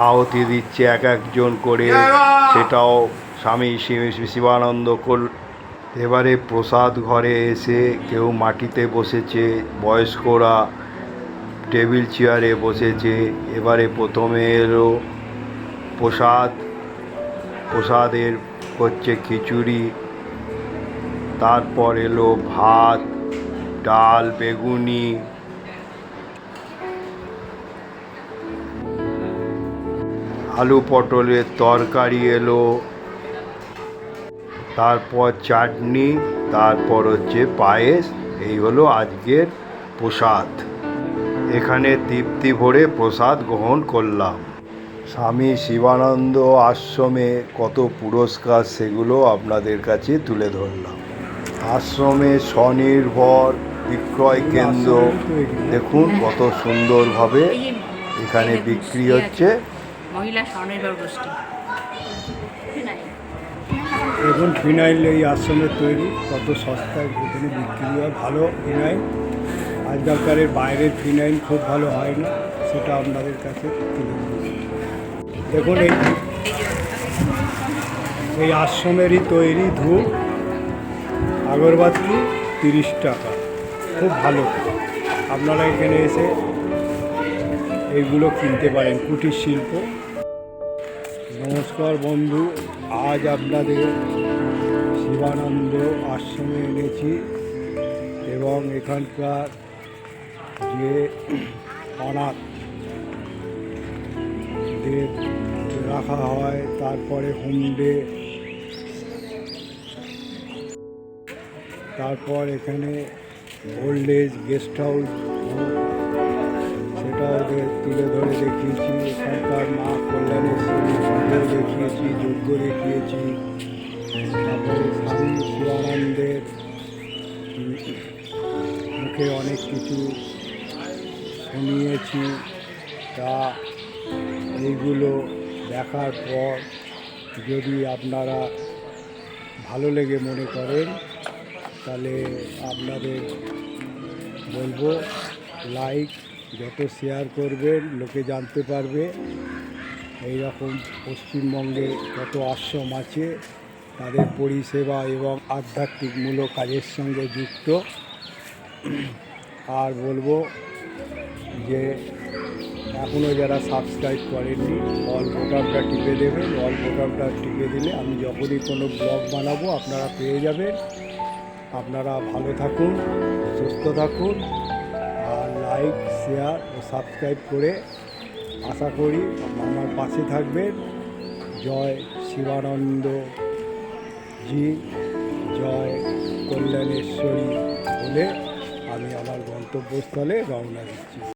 আহুতি দিচ্ছে এক একজন করে, সেটাও স্বামী শিবানন্দ এবারে প্রসাদ ঘরে এসে কেউ মাটিতে বসেছে, বয়স্করা টেবিল চেয়ারে বসেছে। এবারে প্রথমে এলো প্রসাদের হচ্ছে খিচুড়ি, তারপর এলো ভাত, ডাল, বেগুনি, আলু পটলের তরকারি এলো, তারপর চাটনি, তারপর হচ্ছে পায়েস। এই হলো আজকের প্রসাদ। এখানে তৃপ্তি ভরে প্রসাদ গ্রহণ করলাম। স্বামী শিবানন্দ আশ্রমে কত পুরস্কার সেগুলো আপনাদের কাছে তুলে ধরলাম। আশ্রমে স্বনির্ভর বিক্রয় কেন্দ্র দেখুন কত সুন্দরভাবে এখানে বিক্রি হচ্ছে। মহিলা স্বনির্ভর গোষ্ঠী। দেখুন ফিনাইল এই আশ্রমের তৈরি, কত সস্তায় এখানে বিক্রি হয়। ভালো ফিনাইল, আজকালকারের বাইরের ফিনাইল খুব ভালো হয় না, সেটা আপনাদের কাছে তুলে ধরছি। দেখুন এই আশ্রমেরই তৈরি ধূপ আগরবাতি 30 টাকা, খুব ভালো। আপনারা এখানে এসে এইগুলো কিনতে পারেন, কুটির শিল্প। নমস্কার বন্ধু, আজ আপনাদের শিবানন্দ আশ্রমে এনেছি এবং এখানকার যে অনাথদের রাখা হয়, তারপরে হোম ডে, তারপর এখানে ওল্ড এজ গেস্ট হাউস, সেটা ওদের তুলে ধরে দেখিয়েছি। এখানকার মা কল্যাণেশ্বরী পুজো দেখিয়েছি, যজ্ঞ দেখিয়েছি। তারপরে স্বামী শিবানন্দের মুখে অনেক কিছু শুনিয়েছি। তা এইগুলো দেখার পর যদি আপনারা ভালো লেগে মনে করেন, তাহলে আপনাদের বলবো লাইক যত শেয়ার করবেন লোকে জানতে পারবে এই রকম পশ্চিমবঙ্গে কত আশ্রম আছে, তাদের পরিষেবা এবং আধ্যাত্মিকমূলক কাজের সঙ্গে যুক্ত। আর বলবো যে এখনও যারা সাবস্ক্রাইব করেননি, অল বোতামটা টিপে দেবেন। অল বোতামটা টিপে দিলে আমি যখনই কোনো ব্লগ বানাবো আপনারা পেয়ে যাবেন। আপনারা ভালো থাকুন, সুস্থ থাকুন, আর লাইক শেয়ার ও সাবস্ক্রাইব করে আশা করি আমার পাশে থাকবেন। জয় শিবানন্দ জি, জয় কল্যাণেশ্বরী বলে আমি আমার গন্তব্যস্থলে রওনা দিচ্ছি।